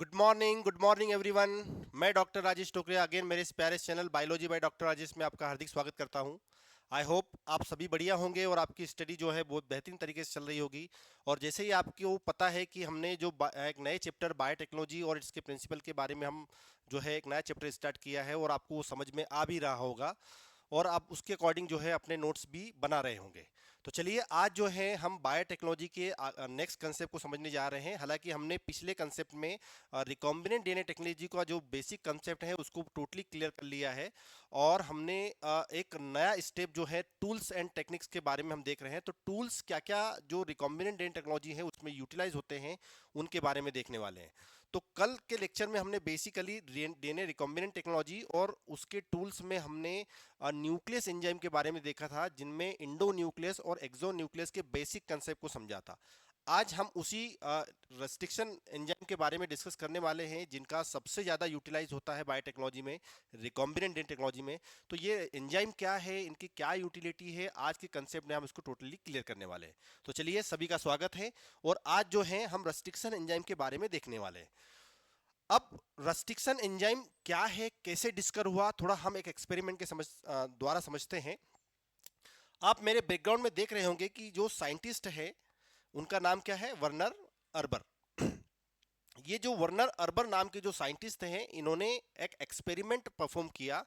Good morning everyone. मैं doctor Rajesh टोकरिया again मेरे इस प्यारे channel biology by doctor Rajesh में आपका हार्दिक स्वागत करता हूं। आई होप आप सभी बढ़िया होंगे और आपकी स्टडी जो है बहुत बेहतरीन तरीके से चल रही होगी। और जैसे ही आपको पता है कि हमने जो एक नए चैप्टर बायोटेक्नोलॉजी और इसके प्रिंसिपल के बारे में हम जो है एक नया चैप्टर स्टार्ट किया है और आपको वो समझ में आ भी रहा होगा और आप उसके अकॉर्डिंग जो है अपने नोट्स भी बना रहे होंगे। तो चलिए आज जो है हम बायोटेक्नोलॉजी के नेक्स्ट कंसेप्ट को समझने जा रहे हैं। हालांकि हमने पिछले कंसेप्ट में रिकॉम्बिनेंट डीएनए टेक्नोलॉजी का जो बेसिक कंसेप्ट है उसको टोटली क्लियर कर लिया है और हमने एक नया स्टेप जो है टूल्स एंड टेक्निक्स के बारे में हम देख रहे हैं। तो टूल्स क्या क्या जो रिकॉम्बिनेंट डीएनए टेक्नोलॉजी है उसमें यूटिलाइज होते हैं उनके बारे में देखने वाले हैं। तो कल के लेक्चर में हमने बेसिकली डीएनए रिकॉम्बिनेंट टेक्नोलॉजी और उसके टूल्स में हमने न्यूक्लियस एंजाइम के बारे में देखा था, जिनमें इंडो न्यूक्लियस और एक्सो न्यूक्लियस के बेसिक कंसेप्ट को समझा था। आज हम उसी रेस्ट्रिक्शन एंजाइम के बारे में डिस्कस करने वाले हैं जिनका सबसे ज़्यादा यूटिलाइज होता है बायोटेक्नोलॉजी में, रिकॉम्बिनेंट टेक्नोलॉजी में। तो ये एंजाइम क्या है, इनकी क्या यूटिलिटी है, आज के कंसेप्ट में हम इसको टोटली क्लियर करने वाले हैं। तो चलिए सभी का स्वागत है और आज जो है हम रेस्ट्रिक्शन एंजाइम के बारे में देखने वाले हैं। अब रेस्ट्रिक्शन एंजाइम क्या है, कैसे डिस्कवर हुआ, थोड़ा हम एक एक्सपेरिमेंट के द्वारा समझते हैं। आप मेरे बैकग्राउंड में देख रहे होंगे कि जो साइंटिस्ट है उनका नाम क्या है, वर्नर अर्बर। ये जो वर्नर अर्बर नाम के जो साइंटिस्ट हैं, इन्होंने एक एक्सपेरिमेंट परफॉर्म किया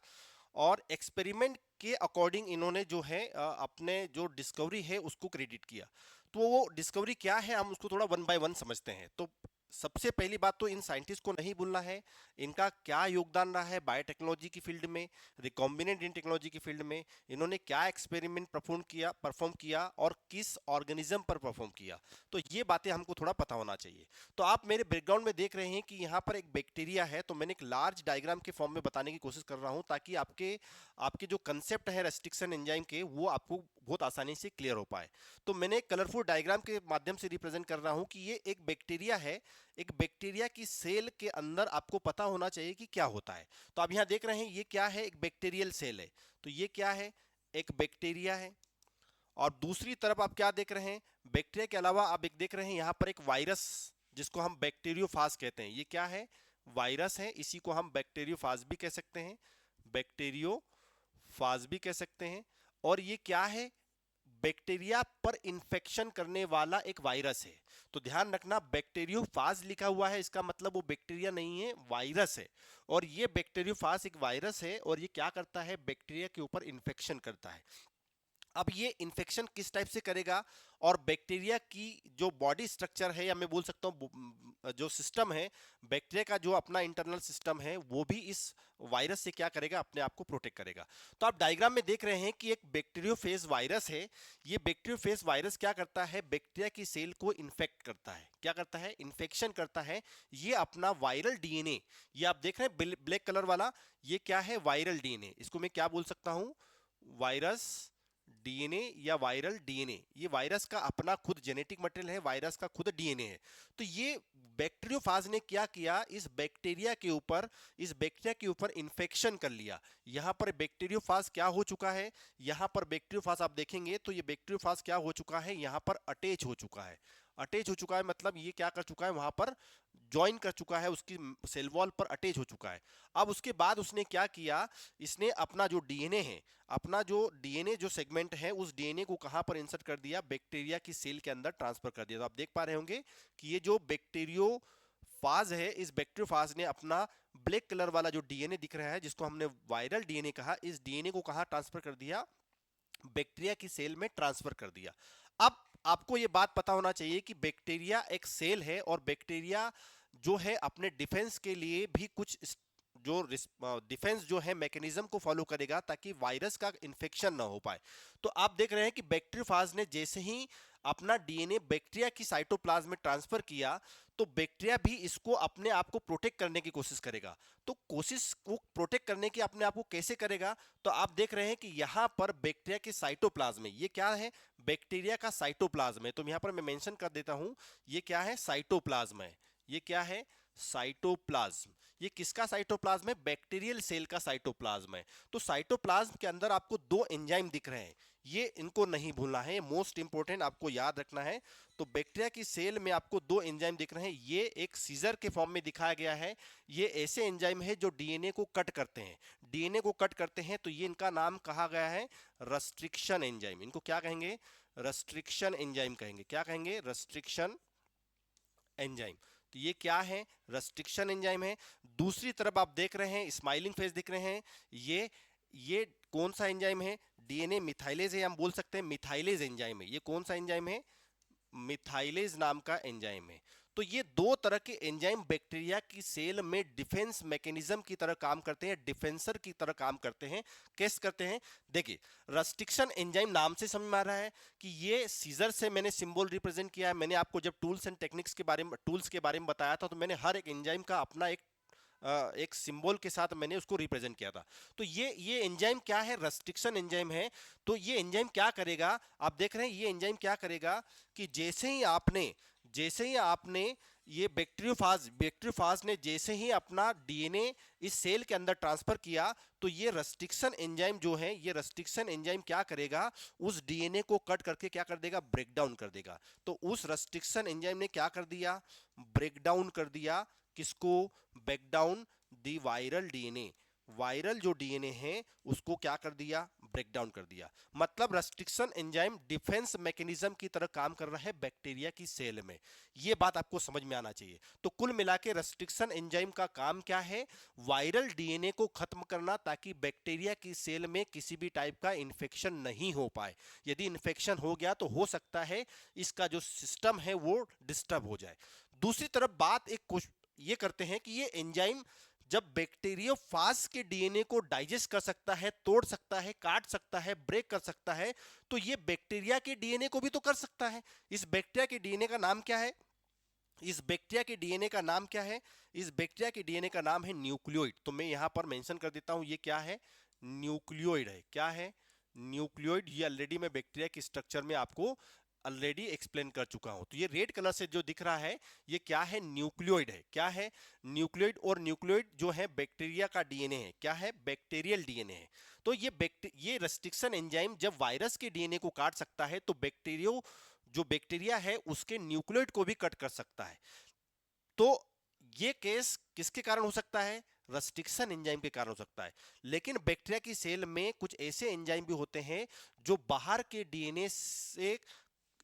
और एक्सपेरिमेंट के अकॉर्डिंग इन्होंने जो है अपने जो डिस्कवरी है उसको क्रेडिट किया। तो वो डिस्कवरी क्या है हम उसको थोड़ा वन बाय वन समझते हैं। तो सबसे पहली बात तो इन साइंटिस्ट को नहीं भूलना है इनका क्या योगदान रहा है बायोटेक्नोलॉजी की फील्ड में, रिकॉम्बिनेंट इन टेक्नोलॉजी की फील्ड में। इन्होंने क्या एक्सपेरिमेंट परफॉर्म किया और किस ऑर्गेनिज्म पर परफॉर्म किया। तो ये बातें हमको थोड़ा पता होना चाहिए। तो आप मेरे बैकग्राउंड में देख रहे हैं कि यहाँ पर एक बैक्टीरिया है, तो मैंने एक लार्ज डायग्राम के फॉर्म में बताने की कोशिश कर रहा हूँ ताकि आपके आपके जो कंसेप्ट है रेस्ट्रिक्शन एंजाइम के वो आपको बहुत आसानी से क्लियर हो पाए। तो मैंने कलरफुल डायग्राम के माध्यम से रिप्रेजेंट कर रहा हूँ कि ये एक बैक्टीरिया है। एक बैक्टीरिया की सेल के अंदर आपको पता होना चाहिए कि क्या होता है। तो आप यहाँ देख रहे हैं ये क्या है, एक बैक्टीरियल सेल है। तो ये क्या है, एक बैक्टीरिया है। और दूसरी तरफ आप क्या देख रहे हैं, बैक्टीरिया के अलावा आप एक देख रहे हैं यहाँ पर एक वायरस जिसको हम बैक्टीरियोफाज कहते हैं। ये क्या है, वायरस है। इसी को हम बैक्टीरियोफाज भी कह सकते हैं, बैक्टीरियोफाज भी कह सकते हैं। और ये क्या है, बैक्टीरिया पर इंफेक्शन करने वाला एक वायरस है। तो ध्यान रखना बैक्टीरियोफाज लिखा हुआ है, इसका मतलब वो बैक्टीरिया नहीं है, वायरस है। और ये बैक्टीरियोफाज एक वायरस है और ये क्या करता है, बैक्टीरिया के ऊपर इंफेक्शन करता है। अब ये इन्फेक्शन किस टाइप से करेगा और बैक्टीरिया की जो बॉडी स्ट्रक्चर है या मैं बोल सकता हूँ जो सिस्टम है, बैक्टीरिया का जो अपना इंटरनल सिस्टम है वो भी इस वायरस से क्या करेगा, अपने आप को प्रोटेक्ट करेगा। तो आप डायग्राम में देख रहे हैं कि एक बैक्टीरियोफेज वायरस है। ये बैक्टीरियोफेज वायरस क्या करता है, बैक्टीरिया की सेल को इन्फेक्ट करता है। क्या करता है, इन्फेक्शन करता है। ये अपना वायरल डीएनए, ये आप देख रहे हैं ब्लैक कलर वाला, ये क्या है, वायरल डीएनए। इसको मैं क्या बोल सकता हूं, वायरस डीएनए या वायरल डीएनए। ये वायरस का अपना खुद जेनेटिक मटेरियल है, वायरस का खुद डीएनए है। तो ये बैक्टीरियोफाज ने क्या किया, इस बैक्टीरिया के ऊपर इंफेक्शन कर लिया। यहां पर बैक्टीरियोफाज क्या हो चुका है, यहां पर बैक्टीरियोफाज आप देखेंगे तो ये बैक्टीरियोफाज क्या हो चुका है, यहां पर अटैच हो चुका है। अटैच हो चुका है मतलब ये क्या कर चुका है, वहां पर ज्वाइन कर चुका है, उसकी सेल वॉल पर अटैच हो चुका है। अब उसके बाद उसने क्या किया, इसने अपना जो डीएनए है, अपना जो डीएनए जो सेगमेंट है उस डीएनए को कहां पर इंसर्ट कर दिया, बैक्टीरिया की सेल के अंदर ट्रांसफर कर दिया। तो आप देख पा रहे होंगे कि ये जो बैक्टीरियो फाज है, इस बैक्टीरियोफाज ने अपना ब्लैक कलर वाला जो डीएनए दिख रहा है जिसको हमने वायरल डीएनए कहा, इस डीएनए को कहां ट्रांसफर कर दिया, बैक्टीरिया की सेल में ट्रांसफर कर दिया। अब आपको यह बात पता होना चाहिए कि बैक्टीरिया एक सेल है और बैक्टीरिया जो है अपने डिफेंस के लिए भी कुछ जो डिफेंस जो है मैकेनिज्म को फॉलो करेगा ताकि वायरस का इंफेक्शन ना हो पाए। तो आप देख रहे हैं कि बैक्टीरियोफाज ने जैसे ही अपना डीएनए बैक्टीरिया की साइटोप्लाज्म में ट्रांसफर किया तो बैक्टीरिया भी इसको अपने आप को प्रोटेक्ट करने की कोशिश करेगा। तो कोशिश को प्रोटेक्ट करने की अपने आप को कैसे करेगा, तो आप देख रहे हैं कि यहां पर बैक्टीरिया के साइटोप्लाज्म में, ये क्या है, बैक्टीरिया का साइटोप्लाज्म है। तो यहां पर मैं मेंशन कर देता हूं, ये क्या है, साइटोप्लाज्म है। ये क्या है, साइटोप्लाज्म। ये किसका साइटोप्लाज्म है? बैक्टीरियल सेल का साइटोप्लाज्म है। तो साइटोप्लाज्म के अंदर आपको दो एंजाइम दिख रहे हैं, ये इनको नहीं भूलना है, मोस्ट इंपोर्टेंट आपको याद रखना है। तो बैक्टीरिया की सेल में आपको दो एंजाइम दिख रहे हैं, ये एक सीजर के फॉर्म में दिखाया गया है। ये ऐसे एंजाइम है जो डीएनए को कट करते हैं, डीएनए को कट करते हैं, तो ये इनका नाम कहा गया है रेस्ट्रिक्शन एंजाइम। इनको क्या कहेंगे? रेस्ट्रिक्शन एंजाइम कहेंगे। क्या कहेंगे? Restriction enzyme. तो ये क्या है? रेस्ट्रिक्शन एंजाइम है। दूसरी तरफ आप देख रहे हैं स्माइलिंग फेस दिख रहे हैं, ये कौन सा एंजाइम है? डीएनए मिथाइलेज है, हम बोल सकते हैं मिथाइलेज एंजाइम है। ये कौन सा एंजाइम है? मिथाइलेज नाम का एंजाइम है। तो ये दो तरह के एंजाइम बैक्टीरिया की सेल में डिफेंस मैकेनिज्म की तरह काम करते हैं, डिफेंसर की तरह काम करते हैं। कैसे करते हैं? देखिए, रेस्ट्रिक्शन एंजाइम नाम से समझ में आ रहा है कि ये सीजर से मैंने सिंबल रिप्रेजेंट किया है। मैंने आपको जब टूल्स एंड टेक्निक्स के बारे में, टूल्स के बारे में बताया था, तो मैंने हर एक एंजाइम का अपना एक सिंबल के साथ मैंने उसको रिप्रेजेंट किया था। तो ये एंजाइम क्या है? रेस्ट्रिक्शन एंजाइम है। तो ये एंजाइम क्या करेगा? आप देख रहे हैं ये एंजाइम क्या करेगा कि जैसे ही आपने ये बैक्टीरियोफाज ने जैसे ही अपना डीएनए इस सेल के अंदर ट्रांसफर किया, तो ये रेस्ट्रिक्शन एंजाइम जो है, ये रेस्ट्रिक्शन एंजाइम क्या करेगा? उस डीएनए को कट करके क्या कर देगा? ब्रेक डाउन कर देगा। तो उस रेस्ट्रिक्शन एंजाइम ने क्या कर दिया? ब्रेक डाउन कर दिया। किसको? Break down the viral DNA. Viral जो डीएनए है उसको क्या कर दिया? ब्रेक डाउन कर दिया। मतलब रेस्ट्रिक्शन एंजाइम डिफेंस मैकेनिज्म की तरह काम कर रहा है बैक्टीरिया की सेल में। ये बात आपको समझ में आना चाहिए। तो कुल मिला के रेस्ट्रिक्शन एंजाइम का काम क्या है? वायरल डीएनए को खत्म करना, ताकि बैक्टीरिया की सेल में किसी भी टाइप का इंफेक्शन नहीं हो पाए। यदि इंफेक्शन हो गया तो हो सकता है इसका जो सिस्टम है वो डिस्टर्ब हो जाए। दूसरी तरफ बात एक कुछ ये करते हैं कि ये एंजाइम जब बैक्टीरियोफाज के डीएनए को डाइजेस्ट कर सकता है, तोड़ सकता है, काट सकता है, ब्रेक कर सकता है, तो ये बैक्टीरिया के डीएनए को भी तो कर सकता है। इस बैक्टीरिया के डीएनए का नाम क्या है? इस बैक्टीरिया के डीएनए का नाम क्या है? इस बैक्टीरिया के डीएनए का नाम है न्यूक्लियोइड। तो मैं यहां पर मेंशन कर देता हूं, ये क्या है? न्यूक्लियोइड है। क्या है? न्यूक्लियोइड। ये ऑलरेडी मैं बैक्टीरिया के स्ट्रक्चर में आपको ऑलरेडी एक्सप्लेन कर चुका हूं। तो ये रेड कलर से जो दिख रहा है, ये क्या है? न्यूक्लियोइड है। क्या है? न्यूक्लियोइड। और न्यूक्लियोइड जो है बैक्टीरिया का डीएनए है। क्या है? बैक्टीरियल डीएनए है। तो ये रेस्ट्रिक्शन एंजाइम जब वायरस के डीएनए को काट सकता है, तो जो बैक्टीरिया है उसके न्यूक्लियोइड को भी कट कर सकता है। तो ये केस किसके कारण हो सकता है? रेस्ट्रिक्शन एंजाइम के कारण हो सकता है। लेकिन बैक्टीरिया की सेल में कुछ ऐसे एंजाइम भी होते हैं जो बाहर के डीएनए से,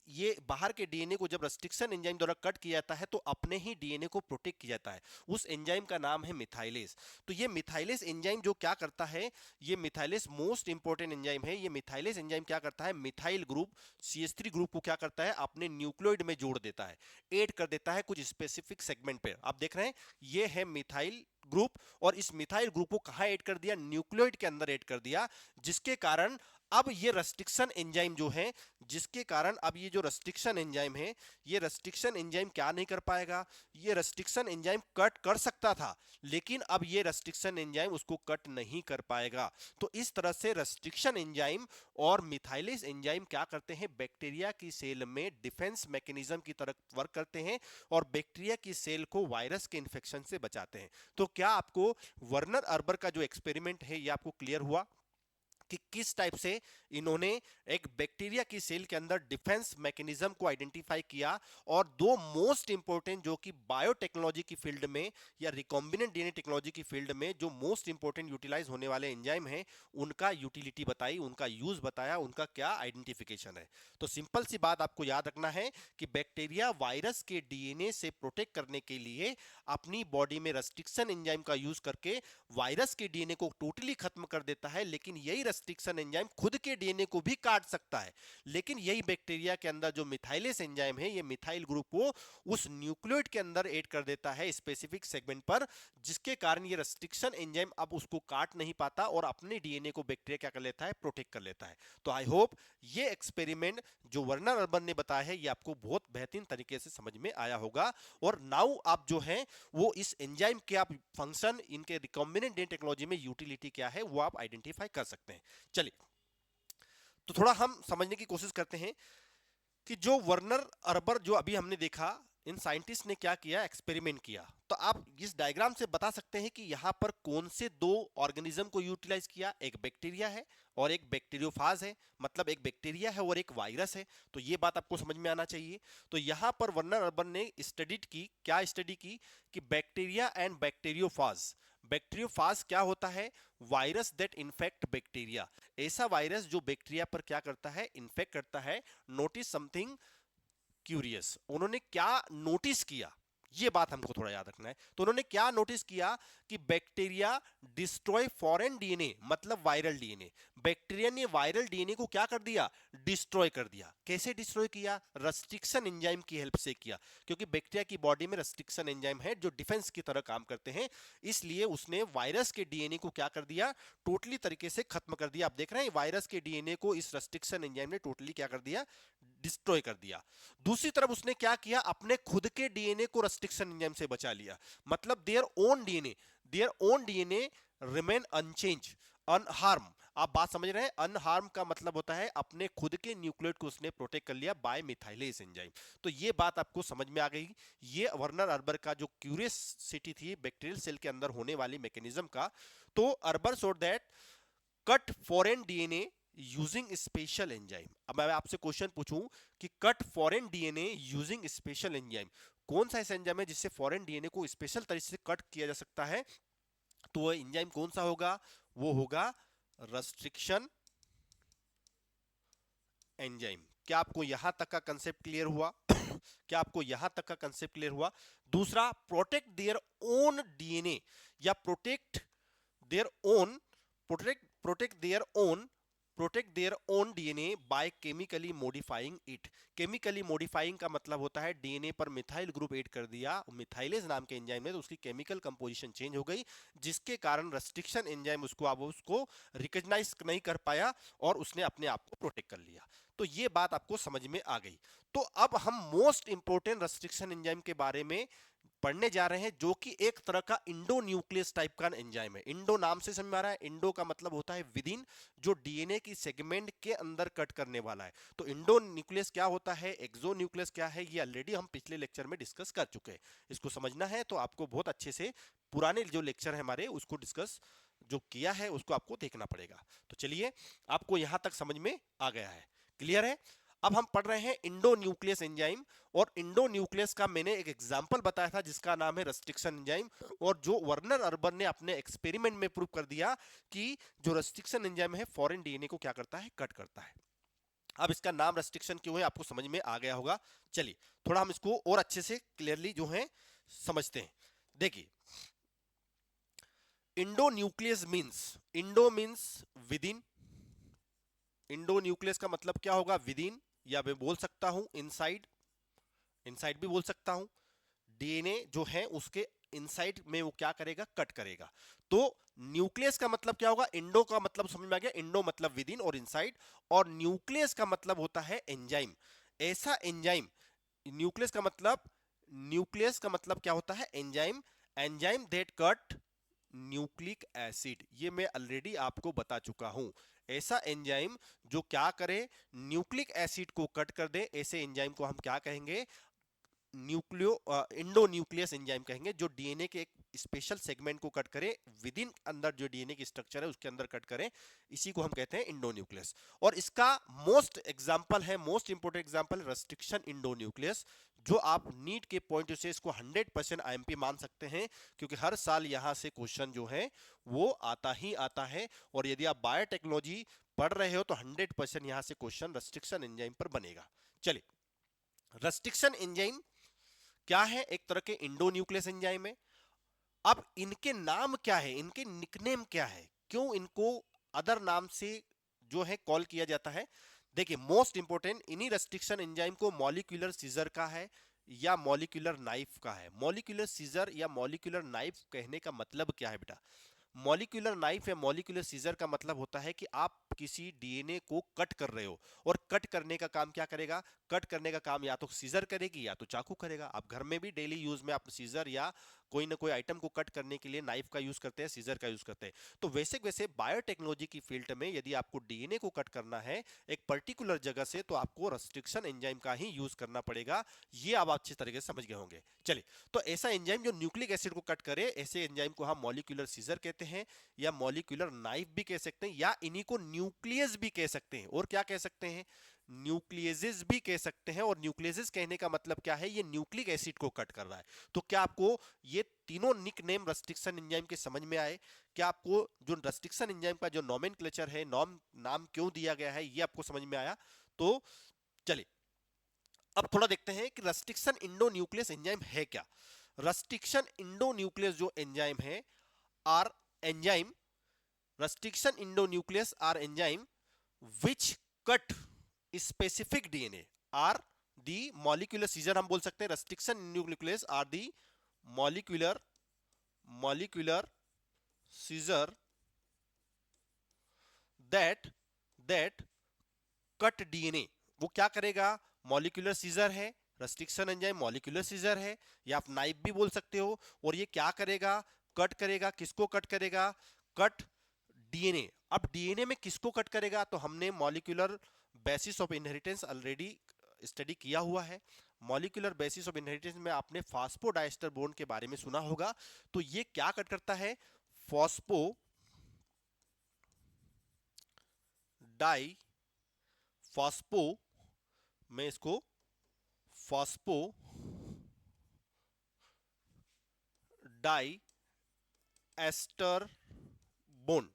ये बाहर के डीएनए को जब रेस्ट्रिक्शन एंजाइम द्वारा कट किया जाता है तो अपने ही डीएनए को प्रोटेक्ट किया जाता है। उस एंजाइम का नाम है मिथाइलेज। तो ये मिथाइलेज एंजाइम जो क्या करता है, ये मिथाइलेज मोस्ट इंपोर्टेंट एंजाइम है। ये मिथाइलेज एंजाइम क्या करता है? मिथाइल ग्रुप CH3 ग्रुप को क्या करता है? अपने न्यूक्लियोइड में जोड़ देता है, ऐड कर देता है कुछ स्पेसिफिक सेगमेंट पे। आप देख रहे हैं ये है मिथाइल ग्रुप, और इस मिथाइल ग्रुप को कहां ऐड कर दिया? न्यूक्लियोइड के अंदर ऐड कर दिया। जिसके कारण अब ये रेस्ट्रिक्शन एंजाइम जो है, जिसके कारण अब ये जो रेस्ट्रिक्शन एंजाइम है, ये रेस्ट्रिक्शन एंजाइम क्या नहीं कर पाएगा? ये रेस्ट्रिक्शन एंजाइम कट कर सकता था, लेकिन अब ये रेस्ट्रिक्शन एंजाइम उसको कट नहीं कर पाएगा। तो इस तरह से रेस्ट्रिक्शन एंजाइम और मिथाइलेज एंजाइम क्या करते हैं? बैक्टीरिया की सेल में डिफेंस मैकेनिज्म की तरह वर्क करते हैं और बैक्टीरिया की सेल को वायरस के इन्फेक्शन से बचाते हैं। तो क्या आपको वर्नर अर्बर का जो एक्सपेरिमेंट है ये आपको क्लियर हुआ कि किस टाइप से इन्होंने एक बैक्टीरिया की सेल के अंदर डिफेंस मैकेनिज्म को आइडेंटिफाई किया, और दो मोस्ट इंपोर्टेंट जो कि बायोटेक्नोलॉजी की फील्ड में या रिकॉम्बिनेंट डीएनए टेक्नोलॉजी की फील्ड में जो मोस्ट इंपोर्टेंट यूटिलाइज होने वाले एंजाइम हैं, उनका यूटिलिटी बताई, उनका यूज बताया, उनका क्या आइडेंटिफिकेशन है। तो सिंपल सी बात आपको याद रखना है कि बैक्टीरिया वायरस के डीएनए से प्रोटेक्ट करने के लिए अपनी बॉडी में रेस्ट्रिक्शन एंजाइम का यूज करके वायरस के डीएनए को टोटली खत्म कर देता है, लेकिन यही रेस्ट्रिक्शन एंजाइम खुद के डीएनए को भी काट सकता है। लेकिन यही बैक्टीरिया के अंदर जो मिथाइलेज एंजाइम है, ये मिथाइल ग्रुप को उस न्यूक्लियोइड के अंदर ऐड कर देता है स्पेसिफिक सेगमेंट पर, जिसके कारण ये रेस्ट्रिक्शन एंजाइम अब उसको काट नहीं पाता और अपने डीएनए को बैक्टीरिया क्या कर लेता है? प्रोटेक्ट कर लेता है। तो आई होप ये एक्सपेरिमेंट जो वर्नर अर्बन ने बताया है ये आपको बहुत बेहतरीन तरीके से समझ में आया होगा। और नाउ आप जो है वो इस एंजाइम के आप फंक्शन, इनके रिकॉम्बिनेंट डीएनए टेक्नोलॉजी में यूटिलिटी क्या है वो आप आइडेंटिफाई कर सकते हैं। चलिए, तो थोड़ा हम समझने की कोशिश करते हैं कि जो वर्नर अर्बर जो अभी हमने देखा, इन साइंटिस्ट ने क्या किया, एक्सपेरिमेंट किया। तो आप इस डायग्राम से बता सकते हैं कि यहां पर कौन से दो ऑर्गेनिज्म को यूटिलाइज किया, एक बैक्टीरिया है और एक बैक्टीरियोफाज है, मतलब एक बैक्टीरिया है और एक वायरस है। तो ये बात आपको समझ में आना चाहिए। तो यहां पर वर्नर अर्बन ने स्टडीड की, क्या स्टडी की कि बैक्टीरिया एंड बैक्टीरियोफाज। बैक्टीरियोफाज क्या होता है, वायरस दैट इन्फेक्ट बैक्टीरिया, ऐसा वायरस जो बैक्टीरिया पर क्या करता है, इन्फेक्ट करता है। नोटिस समथिंग क्यूरियस, उन्होंने क्या नोटिस किया, ये बात हमको थोड़ा याद रखना है। तो उन्होंने क्या नोटिस किया कि बैक्टीरिया डिस्ट्रॉय फॉरेन डीएनए, मतलब वायरल डीएनए। बैक्टीरिया ने वायरल डीएनए को क्या कर दिया, डिस्ट्रॉय कर दिया। कैसे डिस्ट्रॉय किया, रेस्ट्रिक्शन एंजाइम की हेल्प से किया, क्योंकि बैक्टीरिया की बॉडी में रेस्ट्रिक्शन एंजाइम है जो डिफेंस की तरह काम करते हैं। इसलिए उसने वायरस के डीएनए को क्या कर दिया, टोटली तरीके से खत्म कर दिया। आप देख रहे हैं वायरस के डीएनए को इस रेस्ट्रिक्शन एंजाइम ने टोटली क्या कर दिया, डिस्ट्रॉय कर दिया। दूसरी तरफ उसने क्या किया, अपने खुद के डीएनए को रेस्ट्रिक्शन एंजाइम से बचा लिया, मतलब their own DNA remain unchanged, unharmed. आप बात समझ रहे हैं, अनहार्म का मतलब होता है अपने खुद के न्यूक्लियोटाइड को उसने प्रोटेक्ट कर लिया बाय मिथाइलेज एंजाइम। तो ये बात आपको समझ में आ गई। ये वर्नर अर्बर का जो क्यूरियसिटी थी बैक्टीरियल सेल के अंदर होने वाली मैकेनिज्म का। तो harbour showed that cut foreign DNA using special enzyme. अब मैं आपसे क्वेश्चन पूछूं कि cut foreign DNA using special enzyme, कौन सा ऐसा एंजाइम है जिससे फॉरेन डीएनए को स्पेशल तरीके से कट किया जा सकता है, तो वो एंजाइम कौन सा होगा, वो होगा रेस्ट्रिक्शन एंजाइम। क्या आपको यहां तक का कंसेप्ट क्लियर हुआ? क्या आपको यहां तक का कंसेप्ट क्लियर हुआ? दूसरा, प्रोटेक्ट देयर ओन डीएनए या protect their own protect their own protect their own DNA by chemically modifying it. Chemically modifying का मतलब होता है डीएनए पर मिथाइल ग्रुप ऐड कर दिया मिथाइलेज नाम के एंजाइम ने, तो उसकी केमिकल कंपोजिशन चेंज हो गई, जिसके कारण रेस्ट्रिक्शन एंजाइम उसको रिकॉग्नाइज नहीं कर पाया और उसने अपने आप को प्रोटेक्ट कर लिया। तो ये बात आपको समझ में आ गई। तो अब हम मोस्ट इंपोर्टेंट रेस्ट्रिक्शन एंजाइम के बारे में पढ़ने जा रहे हैं, जो कि एक तरह का इंडो न्यूक्लियस टाइप का एंजाइम है। इंडो नाम से समझ में आ रहा है, इंडो का मतलब होता है विद इन, जो डीएनए की सेगमेंट के अंदर कट करने वाला है। तो इंडो न्यूक्लियस क्या होता है, एक्सो न्यूक्लियस क्या है, ये ऑलरेडी हम पिछले लेक्चर में डिस्कस कर चुके हैं। इसको समझना है तो आपको बहुत अच्छे से पुराने जो लेक्चर है हमारे उसको डिस्कस जो किया है उसको आपको देखना पड़ेगा। तो चलिए, आपको यहां तक समझ में आ गया है, क्लियर है। अब हम पढ़ रहे हैं इंडो न्यूक्लियस एंजाइम, और इंडो न्यूक्लियस का मैंने एक एग्जांपल बताया था जिसका नाम है रेस्ट्रिक्शन एंजाइम, और जो वर्नर अर्बन ने अपने एक्सपेरिमेंट में प्रूव कर दिया कि जो रेस्ट्रिक्शन एंजाइम है फॉरेन डीएनए को क्या करता है, कट करता है। अब इसका नाम रेस्ट्रिक्शन क्यों है आपको समझ में आ गया होगा। चलिए थोड़ा हम इसको और अच्छे से क्लियरली जो है समझते हैं। देखिए, Indo nucleus means, Indo means with in, Indo nucleus का मतलब क्या होगा, विद इन, या मैं बोल सकता हूं इनसाइड, इनसाइड भी बोल सकता हूं। डीएनए जो है उसके इनसाइड में वो क्या करेगा, कट करेगा। तो न्यूक्लियस का मतलब क्या होगा, इंडो का मतलब समझ में आ गया, इंडो मतलब विद इन और इनसाइड, और न्यूक्लियस का मतलब होता है एंजाइम। ऐसा एंजाइम, न्यूक्लियस का मतलब, न्यूक्लियस का मतलब क्या होता है, enzyme, enzyme that cut nucleic acid, ये मैं ऑलरेडी आपको बता चुका हूं। ऐसा एंजाइम जो क्या करे, न्यूक्लिक एसिड को कट कर दे, ऐसे एंजाइम को हम क्या कहेंगे, न्यूक्लियो इंडो न्यूक्लियस एंजाइम कहेंगे, जो डीएनए के एक स्पेशल सेगमेंट को कट करे, विद इन अंदर जो डीएनए की स्ट्रक्चर है उसके अंदर कट करे, इसी को हम कहते हैं इंडो न्यूक्लियस। और इसका मोस्ट एग्जांपल है, most important example restriction Indo nucleus, जो आप नीट के पॉइंट से इसको 100% आईएमपी मान सकते हैं, क्योंकि हर साल यहां से क्वेश्चन जो है वो आता ही आता है। और यदि आप बायोटेक्नोलॉजी पढ़ रहे हो तो 100% यहां से क्वेश्चन रेस्ट्रिक्शन एंजाइम पर बनेगा। चलिए, रेस्ट्रिक्शन एंजाइम क्या है, एक तरह के इंडो न्यूक्लियस एंजाइम है। अब इनके नाम क्या है, इनके निकनेम क्या है, क्यों इनको अदर नाम से जो है कॉल किया जाता है। देखिए, मोस्ट इंपोर्टेंट, इन्हीं रेस्ट्रिक्शन एंजाइम को मॉलिक्यूलर सीजर का है या मॉलिक्यूलर नाइफ का है। मॉलिक्यूलर सीजर या मॉलिक्यूलर नाइफ कहने का मतलब क्या है बेटा, मॉलिक्यूलर नाइफ या मॉलिक्यूलर सीजर का मतलब होता है कि आप किसी डीएनए को कट कर रहे हो, और कट करने का काम क्या करेगा, कट करने का काम या तो सीजर करेगी या तो चाकू करेगा। आप घर में भी डेली यूज में आप सीजर या कोई ना कोई आइटम को कट करने के लिए नाइफ का यूज करते हैं, सीजर का यूज करते हैं। तो वैसे वैसे बायोटेक्नोलॉजी की फील्ड में यदि आपको डीएनए को कट करना है एक पर्टिकुलर जगह से, तो आपको रेस्ट्रिक्शन एंजाइम का ही यूज करना पड़ेगा। ये आप अच्छी तरीके से समझ गए होंगे। चलिए, तो ऐसा एंजाइम जो न्यूक्लिक एसिड को कट करे, ऐसे एंजाइम को हम मॉलिक्यूलर सीजर कहते हैं, या मॉलिक्यूलर नाइफ भी कह सकते हैं, या इन्हीं को न्यूक्लियस भी कह सकते हैं। और क्या कह सकते हैं? न्यूक्लियसेस भी कह सकते हैं। और न्यूक्लियसेस कहने का मतलब क्या है? ये न्यूक्लिक एसिड को कट कर रहा है। तो क्या आपको ये तीनों निक नेम रेस्ट्रिक्शन एंजाइम के समझ में आए? क्या आपको जो रेस्ट्रिक्शन एंजाइम का जो नोमेनक्लेचर है, नाम क्यों दिया गया है, ये आपको समझ में आया? तो चलिए अब थोड़ा देखते हैं कि रेस्ट्रिक्शन इंडोन्यूक्लियस एंजाइम है क्या। रेस्ट्रिक्शन इंडोन्यूक्लियस जो एंजाइम है are enzyme, restriction endonuclease are enzyme which cut specific DNA, are the molecular scissor हम बोल सकते हैं। Restriction nuclease are the molecular scissor that cut DNA. वो क्या करेगा? मॉलिक्यूलर सीजर है, रेस्ट्रिक्शन एंजाइम मॉलिक्यूलर सीजर है, या आप नाइफ भी बोल सकते हो। और ये क्या करेगा? कट करेगा। किसको कट करेगा? Cut DNA. अब डीएनए में किसको कट करेगा? तो हमने molecular basis of inheritance already study किया हुआ है। मॉलिक्यूलर बेसिस ऑफ इनहेरिटेंस में आपने फॉस्फोडाइस्टर बॉन्ड के बारे में सुना होगा। तो ये क्या कट करता है? फॉस्फो डाई फॉस्फो, मैं इसको phospho di ester bond,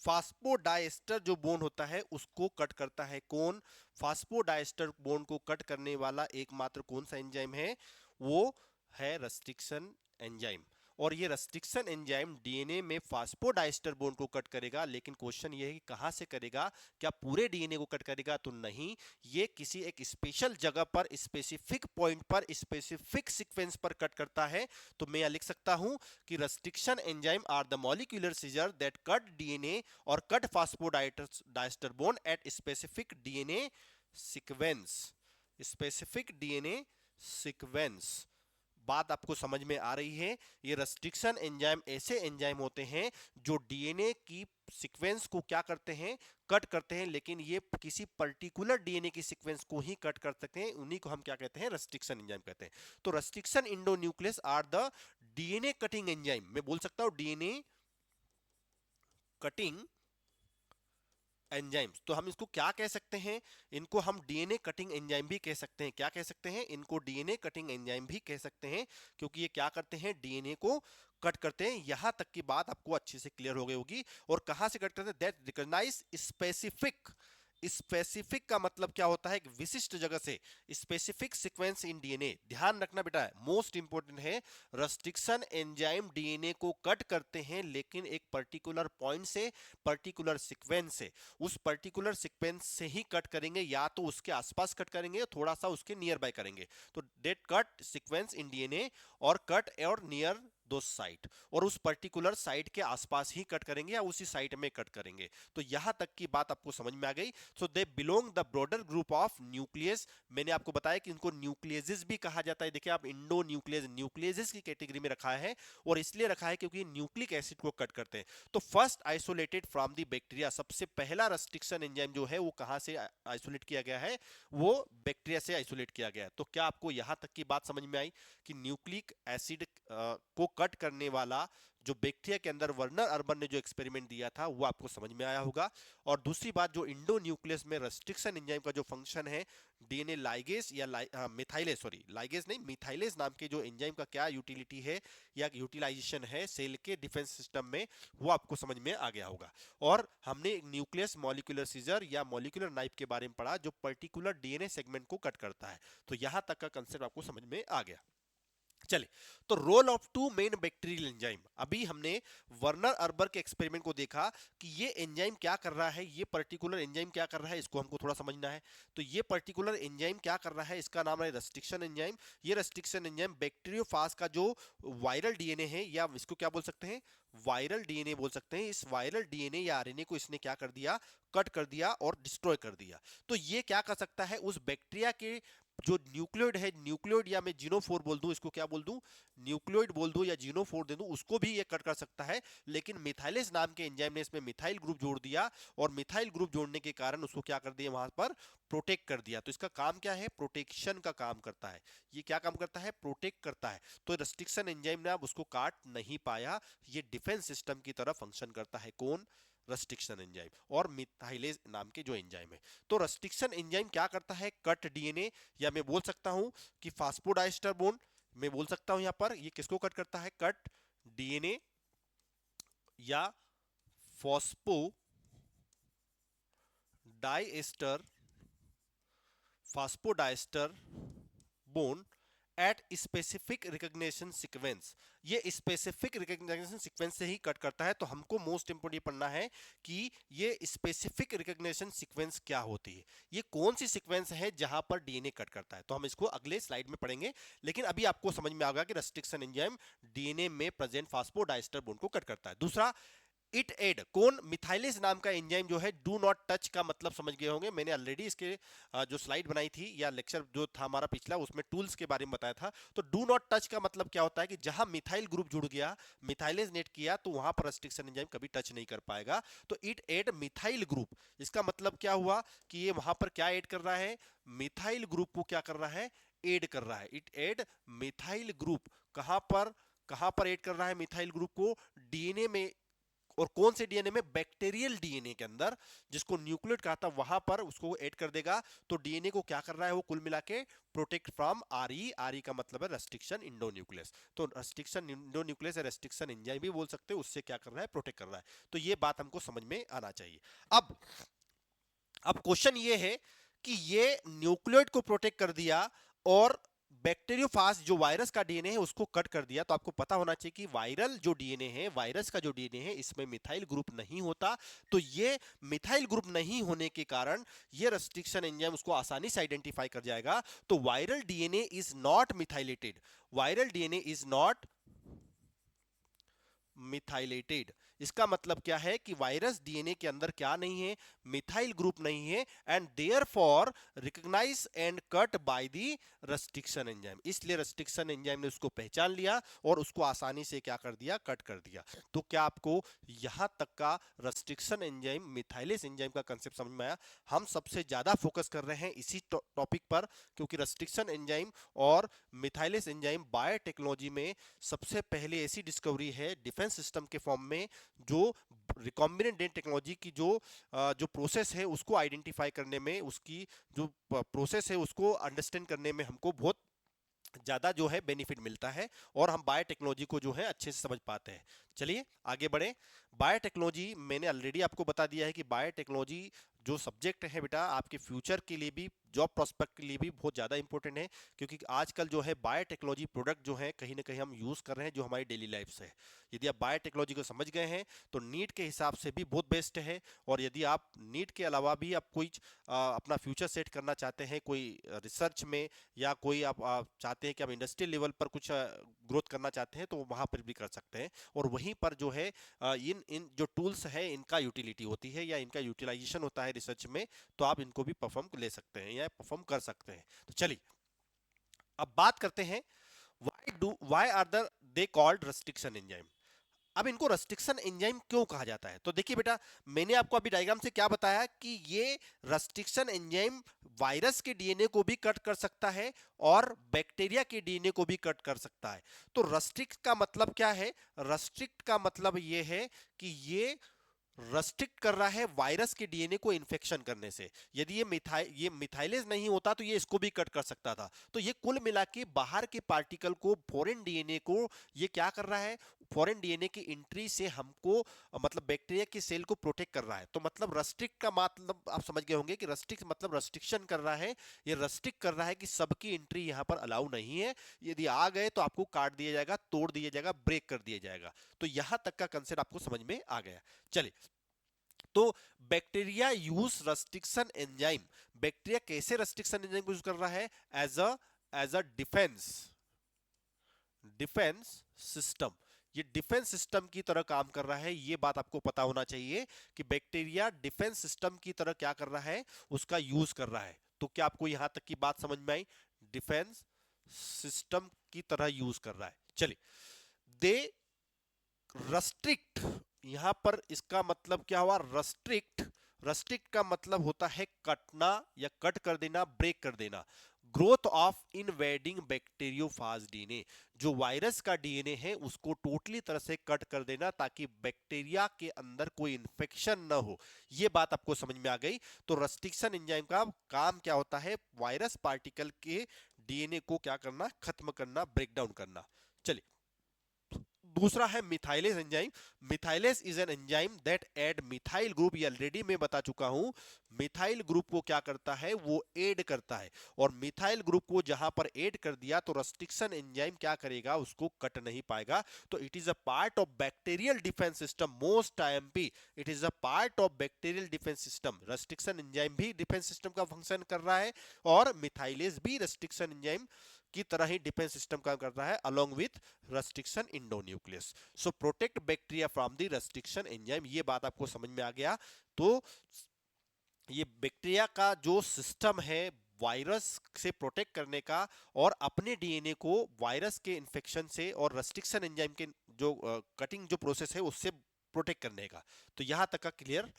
phosphodiester जो बोन होता है उसको कट करता है। कौन? फास्फोडाइस्टर बोन को कट करने वाला एकमात्र कौन सा एंजाइम है? वो है रेस्ट्रिक्शन एंजाइम। और ये रेस्ट्रिक्शन एंजाइम डीएनए में फास्फोडाइस्टर बोन को कट करेगा। लेकिन क्वेश्चन ये है कि कहां से करेगा? क्या पूरे डीएनए को कट करेगा? तो नहीं, ये किसी एक स्पेशल जगह पर, स्पेसिफिक पॉइंट पर, स्पेसिफिक सीक्वेंस पर कट करता है। तो मैं यह लिख सकता हूं कि restriction enzyme are the molecular scissor that cut DNA और cut phosphodiester bone at specific DNA sequence. Specific DNA sequence. बात आपको समझ में आ रही है? ये रेस्ट्रिक्शन एंजाइम ऐसे एंजाइम होते हैं जो डीएनए की सीक्वेंस को क्या करते हैं? कट करते हैं। लेकिन ये किसी पर्टिकुलर डीएनए की सीक्वेंस को ही कट कर सकते हैं। उन्हीं को हम क्या कहते हैं? रेस्ट्रिक्शन एंजाइम कहते हैं। तो restriction endonuclease are the DNA cutting enzyme. मैं बोल सकता हूं डीएनए कटिंग एंजाइम्स। तो हम इसको क्या कह सकते हैं? इनको हम डीएनए कटिंग एंजाइम भी कह सकते हैं। क्या कह सकते हैं? इनको डीएनए कटिंग एंजाइम भी कह सकते हैं, क्योंकि ये क्या करते हैं? डीएनए को कट करते हैं। यहां तक की बात आपको अच्छे से क्लियर हो गई होगी। और कहां से कट करते हैं? That recognise specific. स्पेसिफिक का मतलब क्या होता है? एक विशिष्ट जगह से, स्पेसिफिक सीक्वेंस इन डीएनए। ध्यान रखना बेटा, मोस्ट इंपोर्टेंट है। रेस्ट्रिक्शन एंजाइम डीएनए को कट करते हैं, लेकिन एक पर्टिकुलर पॉइंट से, पर्टिकुलर सीक्वेंस से। उस पर्टिकुलर सीक्वेंस से ही कट करेंगे, या तो उसके आसपास कट करेंगे, थोड़ा सा उसके नियर बाय करेंगे। तो that cut sequence in DNA और कट और नियर दो साइट, और उस पर्टिकुलर साइट के आसपास ही कट करेंगे या उसी साइट में कट करेंगे। तो यहां तक की बात आपको समझ में आ गई। So they belong the broader group of nucleus. मैंने आपको बताया कि इनको न्यूक्लियसेस भी कहा जाता है। देखिए आप, इंडो न्यूक्लियस न्यूक्लियसेस की कैटेगरी में रखा है, और इसलिए रखा है क्योंकि न्यूक्लिक एसिड को कट करते हैं। तो first isolated from the bacteria, सबसे पहला रेस्ट्रिक्शन एंजाइम जो है वो कहां से आइसोलेट किया गया है? वो बैक्टीरिया से आइसोलेट किया गया है। तो क्या आपको यहां तक की बात समझ में आई कि न्यूक्लिक एसिड को कट करने वाला जो बैक्टीरिया के अंदर वर्नर अर्बन ने जो एक्सपेरिमेंट दिया था वो आपको समझ में आया होगा। और दूसरी बात, जो इंडो न्यूक्लियस में रेस्ट्रिक्शन एंजाइम का जो फंक्शन है, डीएनए लाइगेज या मिथाइलेज, सॉरी लाइगेज नहीं, मिथाइलेज नाम के जो एंजाइम का क्या यूटिलिटी है या यूटिलाइजेशन है सेल के डिफेंस सिस्टम में, वो आपको समझ में आ गया होगा। और हमने न्यूक्लियस मॉलिक्यूलर सीजर या मॉलिक्यूलर नाइफ के बारे में पढ़ा, जो पर्टिकुलर डीएनए सेगमेंट को कट करता है। तो यहां तक का कंसेप्ट आपको समझ में आ गया। चले, तो role of two main bacterial enzyme. अभी हमने वर्नर अर्बर के एक्सपेरिमेंट को देखा कि ये एंजाइम क्या कर रहा है, ये पर्टिकुलर एंजाइम क्या कर रहा है, इसको हमको थोड़ा समझना है। तो ये पर्टिकुलर एंजाइम क्या कर रहा है, इसका नाम है रेस्ट्रिक्शन एंजाइम। ये रेस्ट्रिक्शन एंजाइम बैक्टीरियोफाज का जो वायरल डीएनए है, या इसको क्या बोल सकते हैं, वायरल डीएनए बोल सकते हैं। इस वायरल डीएनए या आरएनए को इसने क्या कर दिया, कट कर दिया और डिस्ट्रॉय कर दिया। तो ये क्या कर सकता है, उस बैक्टीरिया के जो न्यूक्लियोइड है, न्यूक्लियोइड या मैं जीनोफोर बोल दूं, इसको क्या बोल दूं, न्यूक्लियोइड बोल दूं या जीनोफोर दे दूं, उसको भी ये कट कर सकता है। लेकिन मिथाइलेज नाम के एंजाइम ने इसमें मिथाइल ग्रुप जोड़ दिया, और मिथाइल ग्रुप जोड़ने के कारण उसको क्या कर दिया, वहां पर प्रोटेक्ट कर दिया। तो इसका काम क्या है, प्रोटेक्शन का काम करता है। ये क्या काम करता है, प्रोटेक्ट करता है। तो रेस्ट्रिक्शन एंजाइम ने अब उसको काट नहीं पाया, ये डिफेंस सिस्टम की तरह फंक्शन करता है। कौन, रेस्ट्रिक्शन एंजाइम और मिथाइलेज नाम के जो एंजाइम है। तो रेस्ट्रिक्शन एंजाइम क्या करता है, कट डीएनए, या मैं बोल सकता हूं कि फास्फोडाइस्टर बोन, मैं बोल सकता हूं यहां पर ये किसको कट करता है, कट डीएनए या phospho diester, phosphodiester bone at specific recognition sequence. ये स्पेसिफिक रिकॉग्निशन सीक्वेंस से ही कट करता है। तो हमको मोस्ट इंपोर्टेंट पढ़ना है कि ये स्पेसिफिक रिकॉग्निशन सीक्वेंस क्या होती है, ये कौन सी सीक्वेंस है जहां पर डीएनए कट करता है। तो हम इसको अगले स्लाइड में पढ़ेंगे, लेकिन अभी आपको समझ में आ गया कि रेस्ट्रिक्शन एंजाइम डीएनए में प्रेजेंट फास्फोडाइस्टर बोन को कट करता है। दूसरा, इट एड, कौन, मिथाइलेज नाम का एंजाइम जो है, डू नॉट टच का मतलब समझ गए होंगे। मैंने ऑलरेडी इसके जो स्लाइड बनाई थी या लेक्चर जो था हमारा पिछला, उसमें टूल्स के बारे में बताया था। तो डू नॉट टच का मतलब क्या होता है कि जहां मिथाइल ग्रुप जुड़ गया, मिथाइलेज नेट किया, तो वहां पर रेस्ट्रिक्शन एंजाइम कभी टच नहीं कर पाएगा। तो इट एड मिथाइल ग्रुप, इसका मतलब क्या हुआ कि ये वहां पर क्या एड कर रहा है, मिथाइल ग्रुप को क्या कर रहा है, एड कर रहा है। इट एड मिथाइल ग्रुप, कहां पर एड कर रहा है मिथाइल ग्रुप को, डीएनए में। और कौन से डीएनए में, बैक्टीरियल डीएनए के अंदर, जिसको न्यूक्लियोइड कहा था, वहां पर उसको ऐड कर देगा। तो डीएनए को क्या कर रहा है, वो कुल मिला के प्रोटेक्ट फ्रॉम आरई, आरई का मतलब है रेस्ट्रिक्शन इंडोन्यूक्लियस। तो रेस्ट्रिक्शन इंडोन्यूक्लियस, रेस्ट्रिक्शन एंजाइम भी बोल सकते हैं, उससे क्या कर रहा है, प्रोटेक्ट कर रहा है। तो ये बात हमको समझ में आना चाहिए। अब क्वेश्चन ये है कि ये न्यूक्लियोइड को प्रोटेक्ट कर दिया और बैक्टीरियोफाज जो वायरस का डीएनए है उसको कट कर दिया। तो आपको पता होना चाहिए कि वायरल जो डीएनए है, वायरस का जो डीएनए है, इसमें मिथाइल ग्रुप नहीं होता। तो ये मिथाइल ग्रुप नहीं होने के कारण ये रेस्ट्रिक्शन एंजाइम उसको आसानी से आइडेंटिफाई कर जाएगा। तो viral DNA is not methylated, viral DNA is not methylated. इसका मतलब क्या है कि वायरस डीएनए के अंदर क्या नहीं है, मिथाइल ग्रुप नहीं है, and therefore recognise and cut by the restriction enzyme. इसलिए रेस्ट्रिक्शन एंजाइम ने उसको पहचान लिया और उसको आसानी से क्या कर दिया, कट कर दिया। तो क्या आपको यहां तक का रेस्ट्रिक्शन एंजाइम, मिथाइलेज एंजाइम का कंसेप्ट समझ में आया। हम सबसे ज्यादा फोकस कर रहे हैं इसी टॉपिक पर, क्योंकि रेस्ट्रिक्शन एंजाइम और मिथाइलेज एंजाइम बायोटेक्नोलॉजी में सबसे पहले ऐसी डिस्कवरी है डिफेंस सिस्टम के फॉर्म में, जो रिकॉम्बिनेंट डीएनए टेक्नोलॉजी की जो प्रोसेस है उसको आइडेंटिफाई करने में, उसकी जो प्रोसेस है उसको अंडरस्टैंड करने में हमको बहुत ज्यादा जो है बेनिफिट मिलता है, और हम बायोटेक्नोलॉजी को जो है अच्छे से समझ पाते हैं। चलिए आगे बढ़े। बायोटेक्नोलॉजी मैंने ऑलरेडी आपको बता दिया है कि बायोटेक्नोलॉजी जो सब्जेक्ट है बेटा, आपके फ्यूचर के लिए भी, जॉब प्रोस्पेक्ट के लिए भी बहुत ज़्यादा इंपॉर्टेंट है। क्योंकि आजकल जो है बायोटेक्नोलॉजी प्रोडक्ट जो है कहीं ना कहीं हम यूज़ कर रहे हैं, जो हमारी डेली लाइफ से है। यदि आप बायोटेक्नोलॉजी को समझ गए हैं तो नीट के हिसाब से भी बहुत बेस्ट है। और यदि आप नीट के अलावा भी आप कोई अपना फ्यूचर सेट करना चाहते हैं, कोई रिसर्च में, या कोई आप चाहते हैं कि आप इंडस्ट्रियल लेवल पर कुछ ग्रोथ करना चाहते हैं, तो वहाँ पर भी कर सकते हैं। और वहीं पर जो है इन इन जो टूल्स है इनका यूटिलिटी होती है या इनका यूटिलाइजेशन होता है रिसर्च में, तो आप इनको भी परफॉर्म ले सकते हैं या परफॉर्म कर सकते हैं। तो चलिए अब बात करते हैं, why are they called restriction enzyme. अब इनको रेस्ट्रिक्शन एंजाइम क्यों कहा जाता है, तो देखिए बेटा, मैंने आपको अभी डायग्राम से क्या बताया कि ये रेस्ट्रिक्शन एंजाइम वायरस के डीएनए को भी कट कर सकता है और बैक्टीरिया के डीएनए को भी कट कर सकता है। तो रेस्ट्रिक्ट का मतलब क्या है, रेस्ट्रिक्ट का मतलब ये है कि ये रेस्ट्रिक्ट कर रहा है वायरस के डीएनए को इन्फेक्शन करने से। यदि ये मिथाइलेज नहीं होता तो ये इसको भी कट कर सकता था। तो ये कुल मिला के बाहर के पार्टिकल को, फॉरेन डीएनए को ये क्या कर रहा है, फॉरेन डीएनए की एंट्री से हमको मतलब बैक्टीरिया के सेल को प्रोटेक्ट कर रहा है। तो मतलब रेस्ट्रिक्ट का मतलब आप समझ गए होंगे कि रेस्ट्रिक्ट मतलब रेस्ट्रिक्शन कर रहा है। ये रेस्ट्रिक्ट कर रहा है कि सबकी एंट्री यहाँ पर अलाउ नहीं है, यदि आ गए तो आपको काट दिया जाएगा, तोड़ दिया जाएगा, ब्रेक कर दिया जाएगा। तो यहां तक का कंसेप्ट आपको समझ में आ गया। चलिए, तो bacteria use restriction enzyme. Bacteria कैसे रेस्ट्रिक्शन एंजाइम यूज कर रहा है? As a defence system. ये डिफेंस सिस्टम की तरह काम कर रहा है, ये बात आपको पता होना चाहिए कि बैक्टीरिया डिफेंस सिस्टम की तरह क्या कर रहा है, उसका यूज कर रहा है। तो क्या आपको यहां तक की बात समझ में आई? डिफेंस सिस्टम की तरह यूज कर रहा है। चलिए, दे रस्ट्रिक्ट, यहां पर इसका मतलब क्या हुआ? रस्ट्रिक्ट। रस्ट्रिक्ट का मतलब होता है कटना या कट कर देना, ब्रेक कर देना। Growth of invading bacteriophage DNA, जो वायरस का डीएनए है उसको टोटली तरह से कट कर देना ताकि बैक्टीरिया के अंदर कोई इंफेक्शन ना हो। यह बात आपको समझ में आ गई। तो रेस्ट्रिक्शन एंजाइम का काम क्या होता है? वायरस पार्टिकल के डीएनए को क्या करना? खत्म करना, ब्रेक डाउन करना। चलिए, दूसरा है methylase enzyme. Methylase is an enzyme that add methyl group. ये ऑलरेडी मैं बता चुका हूं। मिथाइल ग्रुप को क्या करता है? वो ऐड करता है। और मिथाइल ग्रुप को जहां पर ऐड कर दिया तो रेस्ट्रिक्शन एंजाइम क्या करेगा? उसको कट नहीं पाएगा। तो it is a part of bacterial defence system, most IMP. It is a part of bacterial defence system. Restriction enzyme भी डिफेंस सिस्टम का फंक्शन कर रहा है और मिथाइलेज भी रेस्ट्रिक्शन एंजाइम की तरह ही डिफेंस सिस्टम काम करता है along with restriction endonuclease. So protect bacteria from the restriction enzyme. ये बात आपको समझ में आ गया। तो ये बैक्टीरिया का जो सिस्टम है वायरस से प्रोटेक्ट करने का और अपने डीएनए को वायरस के इन्फेक्शन से और रेस्ट्रिक्शन एंजाइम के जो कटिंग जो प्रोसेस है उससे प्रोटेक्ट करने का। तो यहां तक का क्लियर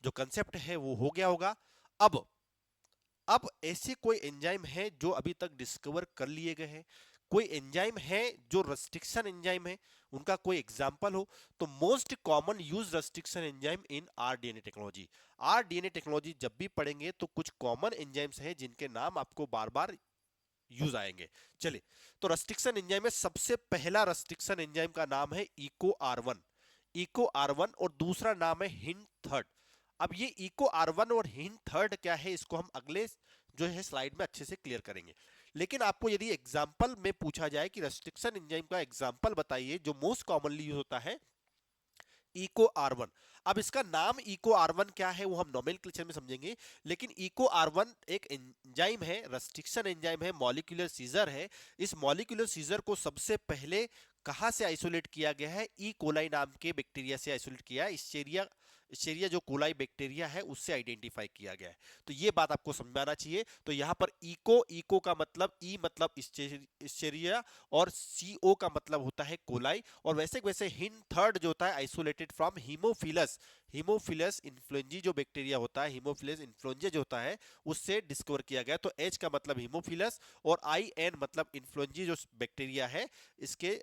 जो कंसेप्ट है वो हो गया होगा। अब ऐसे कोई एंजाइम है जो अभी तक डिस्कवर कर लिए गए हैं? कोई एंजाइम है जो रेस्ट्रिक्शन एंजाइम है, उनका कोई एग्जांपल हो? तो most common use restriction enzyme in rDNA technology. RDNA technology जब भी पढ़ेंगे तो कुछ कॉमन एंजाइम्स हैं जिनके नाम आपको बार बार यूज आएंगे। चलिए, तो रेस्ट्रिक्शन एंजाइम में सबसे पहला रेस्ट्रिक्शन एंजाइम का नाम है इको आर1। इको आर1 और दूसरा नाम है हिंड थर्ड। अब ये इको आर1 और हिंड थर्ड क्या है, इसको हम अगले जो है स्लाइड में अच्छे से क्लियर करेंगे। लेकिन आपको यदि एग्जांपल में पूछा जाए कि रेस्ट्रिक्शन एंजाइम का एग्जांपल बताइए जो मोस्ट कॉमनली यूज होता है, इको आर1। अब इसका नाम इको आर1 क्या है वो हम नोमेनक्लेचर में समझेंगे। लेकिन इको आर1 एक एंजाइम है, रेस्ट्रिक्शन एंजाइम है, मॉलिक्यूलर सीजर है। इस मॉलिक्यूलर सीजर को सबसे पहले कहां से आइसोलेट किया गया है? ई कोलाई नाम के बैक्टीरिया से आइसोलेट किया है। इस्चेरिया जो कोलाई बैक्टीरिया है उससे आइडेंटिफाई किया गया है। तो ये बात आपको समझ में आना चाहिए। तो यहां पर इको का मतलब ई मतलब इस्चेरिया और सीओ का मतलब होता है कोलाई। और वैसे वैसे हिंड थर्ड जो होता है isolated from Haemophilus. Haemophilus influenzae जो बैक्टीरिया होता है, हीमोफिलस इन्फ्लुएंजा जो होता है उससे डिस्कवर किया गया। तो एच का मतलब हीमोफिलस और आई एन मतलब इन्फ्लुएंजी जो बैक्टीरिया है इसके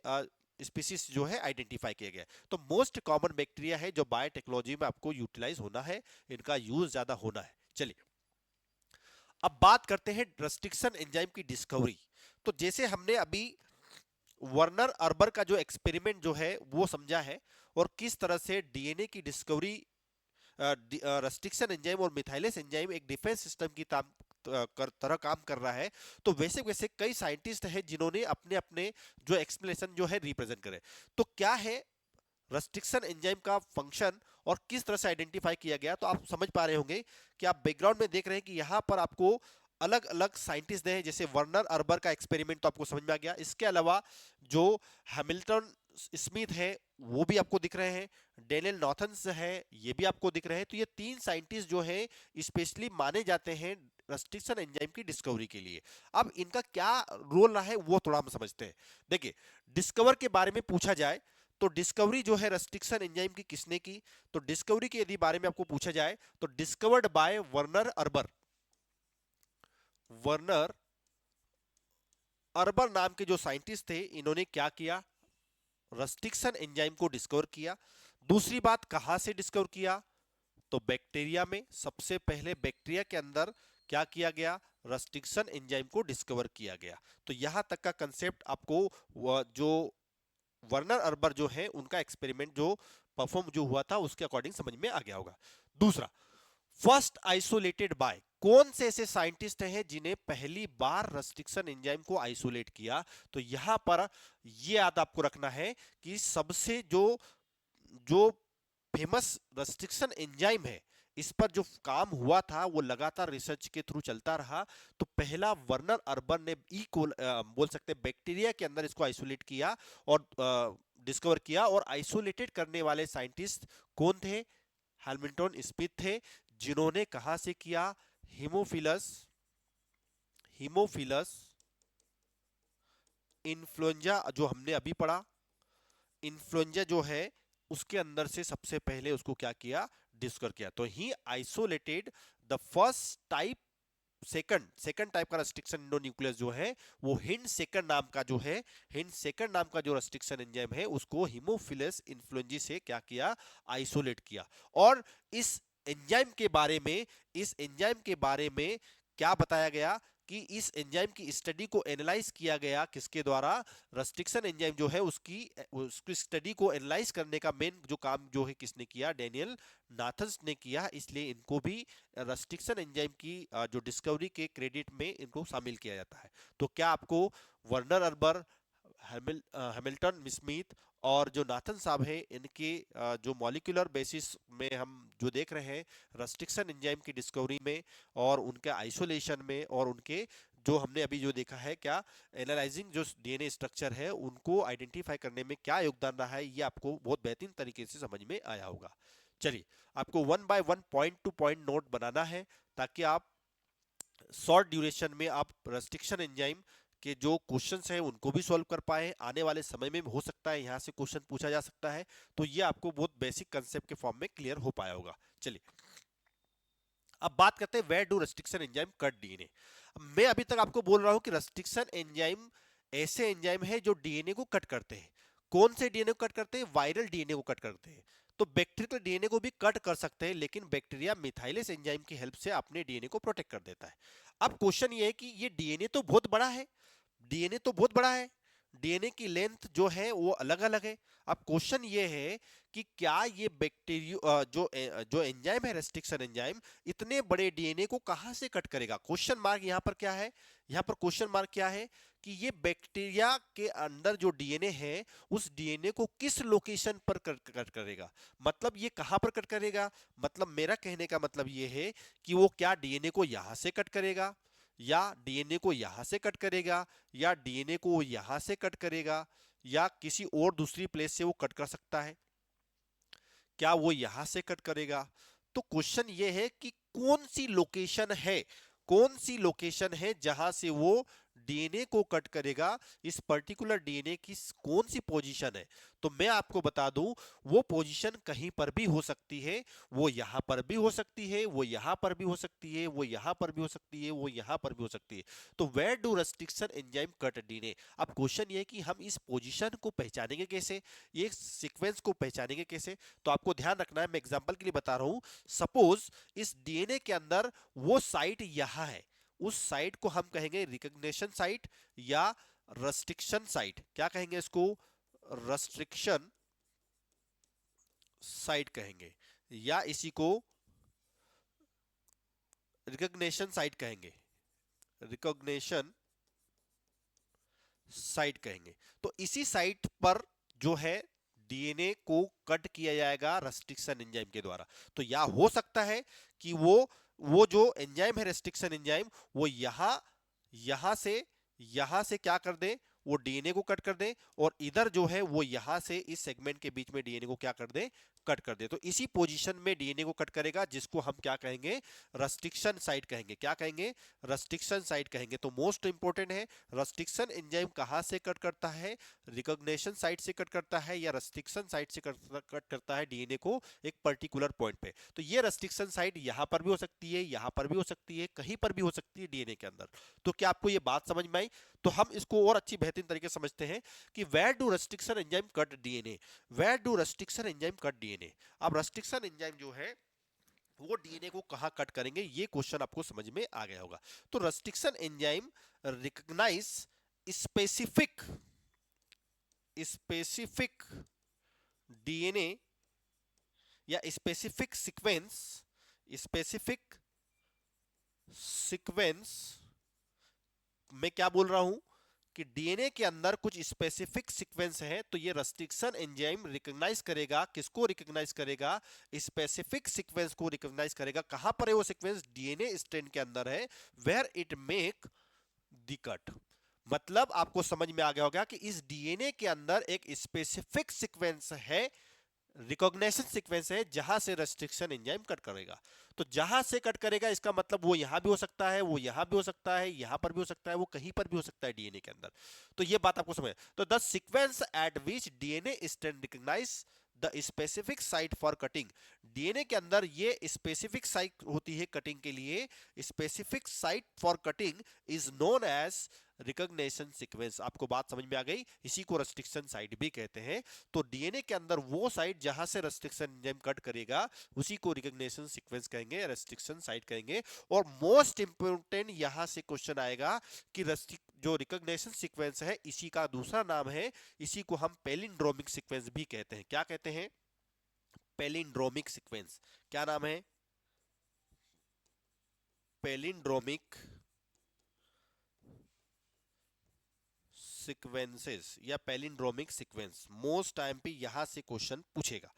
स्पीसीज जो है आइडेंटिफाई किया गया। तो मोस्ट कॉमन बैक्टीरिया है जो बायोटेक्नोलॉजी में आपको यूटिलाइज होना है, इनका यूज ज्यादा होना है। चलिए, अब बात करते हैं रेस्ट्रिक्शन एंजाइम की डिस्कवरी। तो जैसे हमने अभी वर्नर अर्बर का जो एक्सपेरिमेंट जो है वो समझा है और किस तरह से डीएनए की डिस्कवरी रेस्ट्रिक्शन एंजाइम और मिथाइलेस एंजाइम एक डिफेंस सिस्टम की तरह काम कर रहा है। तो वैसे वैसे कई साइंटिस्ट हैं जिन्होंने अपने अपने जो एक्सप्लेनेशन जो है रिप्रेजेंट करे। तो क्या है रेस्ट्रिक्शन एंजाइम का फंक्शन और किस तरह से आइडेंटिफाई किया गया? तो आप समझ पा रहे होंगे कि आप बैकग्राउंड में देख रहे हैं कि यहां पर आपको अलग अलग साइंटिस्ट हैं। जैसे वर्नर अर्बर का एक्सपेरिमेंट तो आपको समझ में आ गया। इसके अलावा जो हैमिल्टन स्मिथ है वो भी आपको दिख रहे हैं, डेनियल नॉर्थन्स है ये भी आपको दिख रहे हैं। तो ये तीन साइंटिस्ट जो है स्पेशली माने जाते हैं रेस्ट्रिक्शन एंजाइम की डिस्कवरी के लिए। अब इनका क्या रोल रहा है वो थोड़ा हम समझते हैं। देखिए, डिस्कवर के बारे में पूछा जाए तो डिस्कवरी जो है रेस्ट्रिक्शन एंजाइम की किसने की? तो डिस्कवरी के यदि बारे में आपको पूछा जाए तो discovered by Werner harbour. Werner harbour नाम के जो साइंटिस्ट थे इन्होंने क्या किया? रेस्ट्रिक्शन एंजाइम को डिस्कवर किया। दूसरी बात, कहां से डिस्कवर किया? तो बैक्टीरिया में। सबसे पहले बैक्टीरिया के अंदर क्या किया गया? रेस्ट्रिक्शन एंजाइम को डिस्कवर किया गया। तो यहां तक का कंसेप्ट आपको जो वर्नर अर्बर जो है उनका एक्सपेरिमेंट जो परफॉर्म जो हुआ था उसके अकॉर्डिंग समझ में आ गया होगा। दूसरा, फर्स्ट आइसोलेटेड बाय, कौन से ऐसे साइंटिस्ट हैं जिन्हें पहली बार रेस्ट्रिक्शन एंजाइम को आइसोलेट किया? तो यहां पर यह याद आपको रखना है कि सबसे जो जो फेमस रेस्ट्रिक्शन एंजाइम है इस पर जो काम हुआ था वो लगातार रिसर्च के थ्रू चलता रहा। तो पहला वर्नर अर्बन ने बोल सकते हैं बैक्टीरिया के अंदर इसको आइसोलेट किया और डिस्कवर किया। और आइसोलेटेड करने वाले साइंटिस्ट कौन थे? हैमिल्टन स्मिथ थे, जिन्होंने कहां से किया? हीमोफिलस हीमोफिलस इन्फ्लुएंजा जो हमने अभी पढ़ा, इन्फ्लुएंजा जो है उसके अंदर से सबसे पहले उसको क्या किया? डिस्कवर किया। तो he isolated the first type, second type का रेस्ट्रिक्शन एंडोन्यूक्लियस जो है वो हिंड सेकंड नाम का जो है, हिंड सेकंड नाम का जो रेस्ट्रिक्शन एंजाइम है उसको हीमोफिलस इन्फ्लुएंजा से क्या किया? आइसोलेट किया। और इस एंजाइम के बारे में, इस एंजाइम के बारे में क्या बताया गया कि इस एंजाइम की स्टडी को एनालाइज किया गया किसके द्वारा? रेस्ट्रिक्शन एंजाइम जो है उसकी स्टडी को एनालाइज करने का मेन जो काम जो है किसने किया? डेनियल नाथन्स ने किया। इसलिए इनको भी रेस्ट्रिक्शन एंजाइम की जो डिस्कवरी के क्रेडिट में इनको शामिल किया जाता है। तो क्या आपको वर्नर अर्बर, हैमिल्टन स्मिथ और जो नाथन साहब है इनके जो मॉलिक्यूलर बेसिस में हम जो देख रहे हैं रेस्ट्रिक्शन एंजाइम की डिस्कवरी में और उनके आइसोलेशन में और उनके जो हमने अभी जो देखा है क्या एनालाइजिंग जो डीएनए स्ट्रक्चर है उनको आइडेंटिफाई करने में क्या योगदान रहा है, ये आपको बहुत बेहतरीन तरीके से समझ में आया होगा। चलिए, आपको one by one point to point note बनाना है ताकि आप शॉर्ट ड्यूरेशन में आप रेस्ट्रिक्शन एंजाइम के जो क्वेश्चंस हैं उनको भी सॉल्व कर पाए। आने वाले समय में हो सकता है यहाँ से क्वेश्चन पूछा जा सकता है, तो ये आपको बहुत बेसिक कंसेप्ट के फॉर्म में क्लियर हो पाया होगा। चलिए, अब बात करते हैं where do restriction enzyme cut DNA. मैं अभी तक आपको बोल रहा हूं कि रेस्ट्रिक्शन एंजाइम ऐसे एंजाइम है जो डीएनए को कट करते हैं। कौन से डीएनए को कट करते हैं? वायरल डीएनए को कट करते हैं। तो बैक्टीरियल डीएनए को भी कट कर सकते हैं, लेकिन बैक्टीरिया मिथाइलेस एंजाइम की हेल्प से अपने डीएनए को प्रोटेक्ट कर देता है। अब क्वेश्चन ये है कि ये डीएनए तो बहुत बड़ा है, डीएनए तो बहुत बड़ा है, डीएनए की लेंथ जो है वो अलग अलग है। अब क्वेश्चन ये है कि क्या ये बैक्टीरिया जो एंजाइम है रेस्ट्रिक्शन एंजाइम इतने बड़े डीएनए को कहां से कट करेगा? क्वेश्चन मार्क यहां पर क्या है? यहां पर क्वेश्चन मार्क क्या है कि ये बैक्टीरिया के अंदर जो डीएनए है उस डीएनए को किस लोकेशन पर कट करेगा? मतलब ये कहां पर कट करेगा? मतलब मेरा कहने का मतलब ये है कि वो क्या डीएनए को यहां से कट करेगा, या डीएनए को यहां से कट करेगा, या डीएनए को यहां से कट करेगा, या किसी और दूसरी प्लेस से वो कट कर सकता है? क्या वो यहां से कट करेगा? तो क्वेश्चन ये है कि कौन सी लोकेशन है, कौन सी लोकेशन है जहां से वो डीएनए को कट करेगा? इस पर्टिकुलर डीएनए की कौन सी पोजीशन है? तो मैं आपको बता दूं वो पोजीशन कहीं पर भी हो सकती है। वो यहां पर भी हो सकती है, वो यहां पर भी हो सकती है, वो यहां पर भी हो सकती है, वो यहां पर भी हो सकती है। तो where do restriction enzyme cut DNA? अब क्वेश्चन ये है कि हम इस पोजीशन को पहचानेंगे कैसे, ये सीक्वेंस को पहचानेंगे कैसे? तो आपको ध्यान रखना है, मैं एग्जांपल के लिए बता रहा हूं। सपोज इस डीएनए के अंदर वो साइट यहां है, उस साइट को हम कहेंगे रिकॉग्निशन साइट या रेस्ट्रिक्शन साइट। क्या कहेंगे इसको? रेस्ट्रिक्शन साइट कहेंगे, या इसी को रिकॉग्निशन साइट कहेंगे, रिकॉग्निशन साइट कहेंगे। तो इसी साइट पर जो है डीएनए को कट किया जाएगा रेस्ट्रिक्शन एंजाइम के द्वारा। तो या हो सकता है कि वो जो एंजाइम है रेस्ट्रिक्शन एंजाइम वो यहां से क्या कर दे? वो डीएनए को कट कर दे, और इधर जो है वो यहां से इस सेगमेंट के बीच में डीएनए को क्या कर दे? कट कर दे। तो इसी पोजीशन में डीएनए को कट करेगा, जिसको हम क्या कहेंगे? रेस्ट्रिक्शन साइट कहेंगे। क्या कहेंगे? रेस्ट्रिक्शन साइट कहेंगे। तो मोस्ट इंपोर्टेंट है, रेस्ट्रिक्शन एंजाइम कहां से कट करता है? रिकॉग्निशन साइट से कट करता है, या रेस्ट्रिक्शन साइट से कट करता है डीएनए को एक पर्टिकुलर पॉइंट पे। तो ये रेस्ट्रिक्शन साइट यहां पर भी हो सकती है, यहां पर भी हो सकती है, कहीं पर भी हो सकती है डीएनए के अंदर। तो क्या आपको ये बात समझ में आई? तो हम इसको और अच्छी बेहतरीन तरीके से समझते हैं कि where do restriction enzyme cut DNA, where do restriction enzyme cut DNA. अब रेस्ट्रिक्शन एंजाइम जो है वो डीएनए को कहां कट करेंगे, ये क्वेश्चन आपको समझ में आ गया होगा। तो restriction enzyme recognise specific specific DNA या स्पेसिफिक स्पेसिफिक सीक्वेंस मैं क्या बोल रहा हूं कि डीएनए के अंदर कुछ स्पेसिफिक सीक्वेंस है, तो ये रेस्ट्रिक्शन एंजाइम रिकॉग्नाइज करेगा। किसको रिकॉग्नाइज करेगा? स्पेसिफिक सीक्वेंस को रिकॉग्नाइज करेगा। कहां पर है वो सीक्वेंस? डीएनए स्ट्रैंड के अंदर है, where it make the cut. मतलब आपको समझ में आ गया होगा कि इस डीएनए के अंदर एक स्पेसिफिक सीक्वेंस है, रिकॉग्निशन सीक्वेंस है, जहां से रेस्ट्रिक्शन एंजाइम कट करेगा। तो जहां से कट करेगा इसका मतलब वो यहां भी हो सकता है, वो यहां भी हो सकता है, यहां पर भी हो सकता है, वो कहीं पर भी हो सकता है डीएनए के अंदर। तो ये बात आपको समझ। तो the sequence at which DNA strand recognise the specific site for cutting. DNA के अंदर ये स्पेसिफिक साइट होती है कटिंग के लिए, specific site for cutting is known as recognition sequence. आपको बात समझ में आ गई, इसी को रेस्ट्रिक्शन साइट भी कहते हैं। तो डीएनए के अंदर वो साइट जहां से रेस्ट्रिक्शन एंजाइम कट करेगा उसी को रिकॉग्निशन सीक्वेंस कहेंगे, रेस्ट्रिक्शन साइट कहेंगे। और मोस्ट इंपोर्टेंट यहां से क्वेश्चन आएगा कि जो रिकॉग्निशन सीक्वेंस है इसी का दूसरा नाम है, इसी को हम पैलिंड्रोमिक सीक्वेंस भी कहते हैं। क्या कहते हैं? Palindromic sequence. क्या नाम है? पैलिंड्रोमिक सीक्वेंसेस या पैलिंड्रोमिक सीक्वेंस। मोस्ट टाइम पे यहां से क्वेश्चन पूछेगा।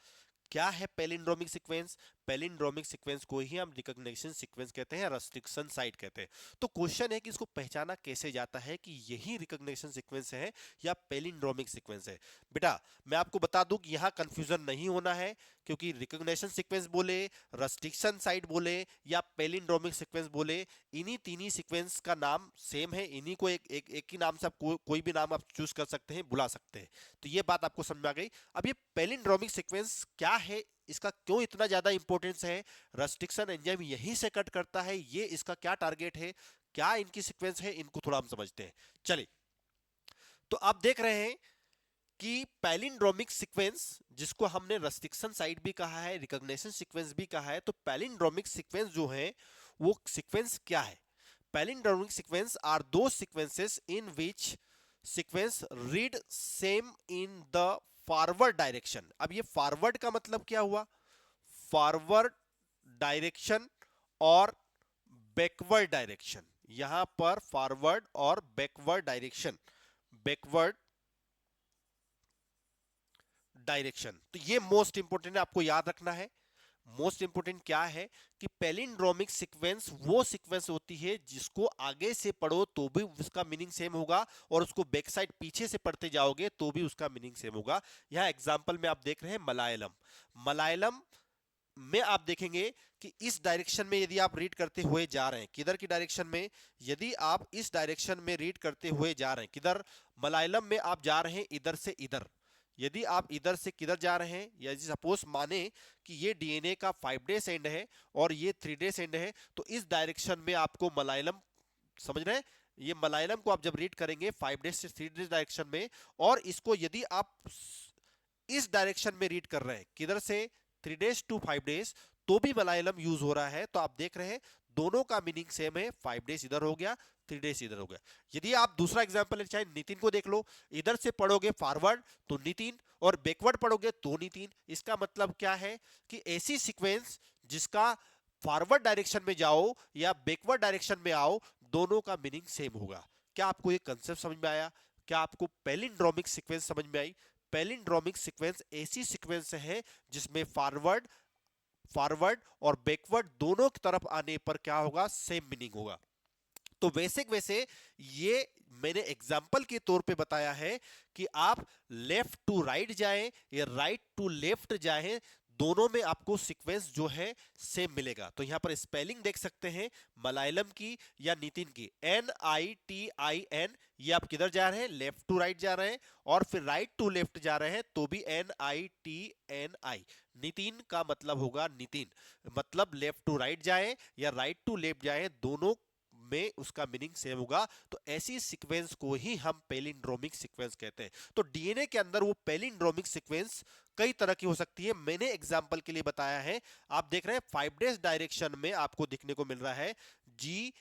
क्या है पैलिंड्रोमिक सीक्वेंस? पैलिंड्रोमिक सीक्वेंस को ही हम रिकॉग्निशन सीक्वेंस कहते हैं, रेस्ट्रिक्शन साइट कहते हैं। तो क्वेश्चन है कि इसको पहचाना कैसे जाता है कि यही रिकॉग्निशन सीक्वेंस है या पैलिंड्रोमिक सीक्वेंस है। बेटा मैं आपको बता दूं कि यहां कंफ्यूजन नहीं होना है, क्योंकि रिकॉग्निशन सीक्वेंस बोले, रेस्ट्रिक्शन साइट बोले या पैलिंड्रोमिक सीक्वेंस बोले, इन्हीं तीन सीक्वेंस का नाम सेम है। इन्हीं को एक ही नाम से आप कोई भी नाम आप चूज कर सकते हैं, बुला सकते हैं। तो ये बात आपको समझ में आ गई। अब ये पैलिंड्रोमिक सीक्वेंस क्या है, इसका क्यों इतना ज्यादा इंपॉर्टेंस है, रेस्ट्रिक्शन एंजाइम यहीं से कट करता है, ये इसका क्या टारगेट है, क्या इनकी सीक्वेंस है, इनको थोड़ा हम समझते हैं। चलिए, तो आप देख रहे हैं कि पैलिंड्रोमिक सीक्वेंस, जिसको हमने रेस्ट्रिक्शन साइट भी कहा है, रिकॉग्निशन सीक्वेंस भी कहा है, तो पैलिंड्रोमिक सीक्वेंस जो है वो सीक्वेंस क्या है? पैलिंड्रोमिक सीक्वेंस आर दो sequences in which sequence read same in the forward direction. अब ये फॉरवर्ड का मतलब क्या हुआ? फॉरवर्ड डायरेक्शन और बैकवर्ड डायरेक्शन। यहां पर फॉरवर्ड और बैकवर्ड डायरेक्शन, बैकवर्ड डायरेक्शन, तो ये मोस्ट इंपोर्टेंट है, आपको याद रखना है। मोस्ट इंपोर्टेंट क्या है कि पैलिंड्रोमिक सीक्वेंस वो सीक्वेंस होती है जिसको आगे से पढ़ो तो भी उसका मीनिंग सेम होगा, और उसको बैक साइड पीछे से पढ़ते जाओगे तो भी उसका मीनिंग सेम होगा। यहां एग्जांपल में आप देख रहे हैं मलयालम। मलयालम में आप देखेंगे कि इस डायरेक्शन में यदि आप रीड करते हुए जा रहे हैं, किधर की डायरेक्शन में? यदि आप इस डायरेक्शन में रीड करते हुए जा रहे हैं, किधर? मलयालम में आप जा रहे हैं इधर से इधर। यदि आप इधर से किधर जा रहे हैं, यदि सपोज माने कि ये डीएनए का 5 डेज एंड है और ये 3 डेज एंड है, तो इस डायरेक्शन में आपको मलयालम, समझ रहे हैं? ये मलयालम को आप जब रीड करेंगे 5 डेज से 3 डेज डायरेक्शन में, और इसको यदि आप इस डायरेक्शन में रीड कर रहे हैं, किधर से? 3 डेज टू 5 डेज, तो भी मलयालम यूज हो रहा है। तो आप देख रहे हैं दोनों का मीनिंग सेम है, 5 डेज इधर हो गया, 3 डेज इधर हो गया। यदि आप दूसरा एग्जांपल ले, चाहे नितिन को देख लो, इधर से पढ़ोगे फॉरवर्ड तो नितिन, और बैकवर्ड पढ़ोगे तो नितिन। इसका मतलब क्या है कि ऐसी सीक्वेंस जिसका फॉरवर्ड डायरेक्शन में जाओ या बैकवर्ड डायरेक्शन में आओ, दोनों का मीनिंग सेम होगा। क्या आपको ये कंसेप्ट समझ में आया? क्या आपको पैलिंड्रोमिक सीक्वेंस समझ में आई? पैलिंड्रोमिक सीक्वेंस ऐसी सीक्वेंस है जिसमें फॉरवर्ड फॉरवर्ड और बैकवर्ड दोनों की तरफ आने पर क्या होगा? सेम मीनिंग होगा। तो वैसे ये मैंने एग्जाम्पल के तौर पे बताया है कि आप लेफ्ट टू राइट जाएं या राइट टू लेफ्ट जाएं, दोनों में आपको सीक्वेंस जो है सेम मिलेगा। तो यहां पर स्पेलिंग देख सकते हैं मलयालम की या नितिन की, NITIN, ये आप किधर जा रहे हैं? लेफ्ट टू राइट जा रहे हैं, और फिर राइट टू लेफ्ट जा रहे हैं तो भी NITNI। नितिन का मतलब होगा नितिन, मतलब लेफ्ट टू राइट जाए या राइट टू लेफ्ट जाए, दोनों में उसका मीनिंग सेम होगा। तो ऐसी सीक्वेंस को ही हम पैलिंड्रोमिक सीक्वेंस कहते हैं। तो डीएनए के अंदर वो पैलिंड्रोमिक सीक्वेंस कई तरह की हो सकती है। मैंने एग्जाम्पल के लिए बताया है, आप देख रहे हैं 5 डेज डायरेक्शन में आपको दिखने को मिल रहा है GAATTC,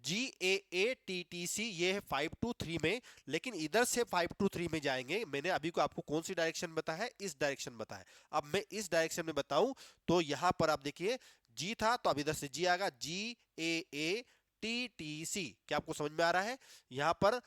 GAATTC, ये है 5 to 3 में। लेकिन इधर से 5 to 3 में जाएंगे, मैंने अभी को आपको कौन सी डायरेक्शन बताया है, इस डायरेक्शन बताया। अब मैं इस डायरेक्शन में बताऊं तो यहां पर आप देखिए G था, तो अब इधर से G आएगा, GAATTC। क्या आपको समझ में आ रहा है? यहां पर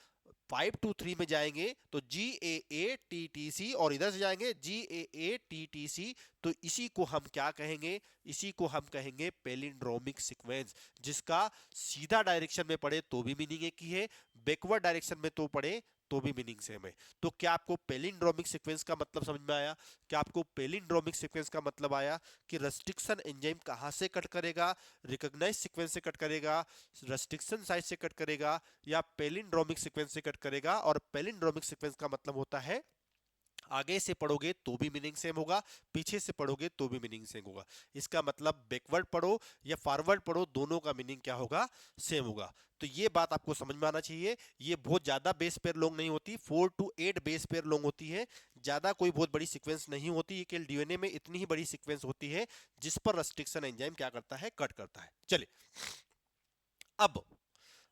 5 to 3 में जाएंगे तो GAATTC, और इधर से जाएंगे GAATTC। तो इसी को हम क्या कहेंगे? इसी को हम कहेंगे पैलिंड्रोमिक सीक्वेंस, जिसका सीधा डायरेक्शन में पढ़े तो भी मीनिंग एक ही है, बैकवर्ड डायरेक्शन में तो पढ़े तो भी मीनिंग सेम है। तो क्या आपको पैलिंड्रोमिक सीक्वेंस का मतलब समझ में आया? क्या आपको पैलिंड्रोमिक सीक्वेंस का मतलब आया कि रेस्ट्रिक्शन एंजाइम कहां से कट करेगा? रिकॉग्नाइज सीक्वेंस से कट करेगा, रेस्ट्रिक्शन साइट से कट करेगा, या पैलिंड्रोमिक सीक्वेंस से कट करेगा? और पैलिंड्रोमिक सीक्वेंस का मतलब होता है आगे से पढ़ोगे तो भी मीनिंग सेम होगा, पीछे से पढ़ोगे तो भी मीनिंग सेम होगा। इसका मतलब बैकवर्ड पढ़ो या फॉरवर्ड पढ़ो, दोनों का मीनिंग क्या होगा? सेम होगा। तो ये बात आपको समझ में आना चाहिए। ये बहुत ज्यादा बेस पेयर लॉन्ग नहीं होती, 4 to 8 बेस पेयर लॉन्ग होती है। ज्यादा कोई बहुत बड़ी सीक्वेंस नहीं होती, ये केवल डीएनए में इतनी ही बड़ी सीक्वेंस होती है जिस पर रेस्ट्रिक्शन एंजाइम क्या करता है? कट करता है। चलिए, अब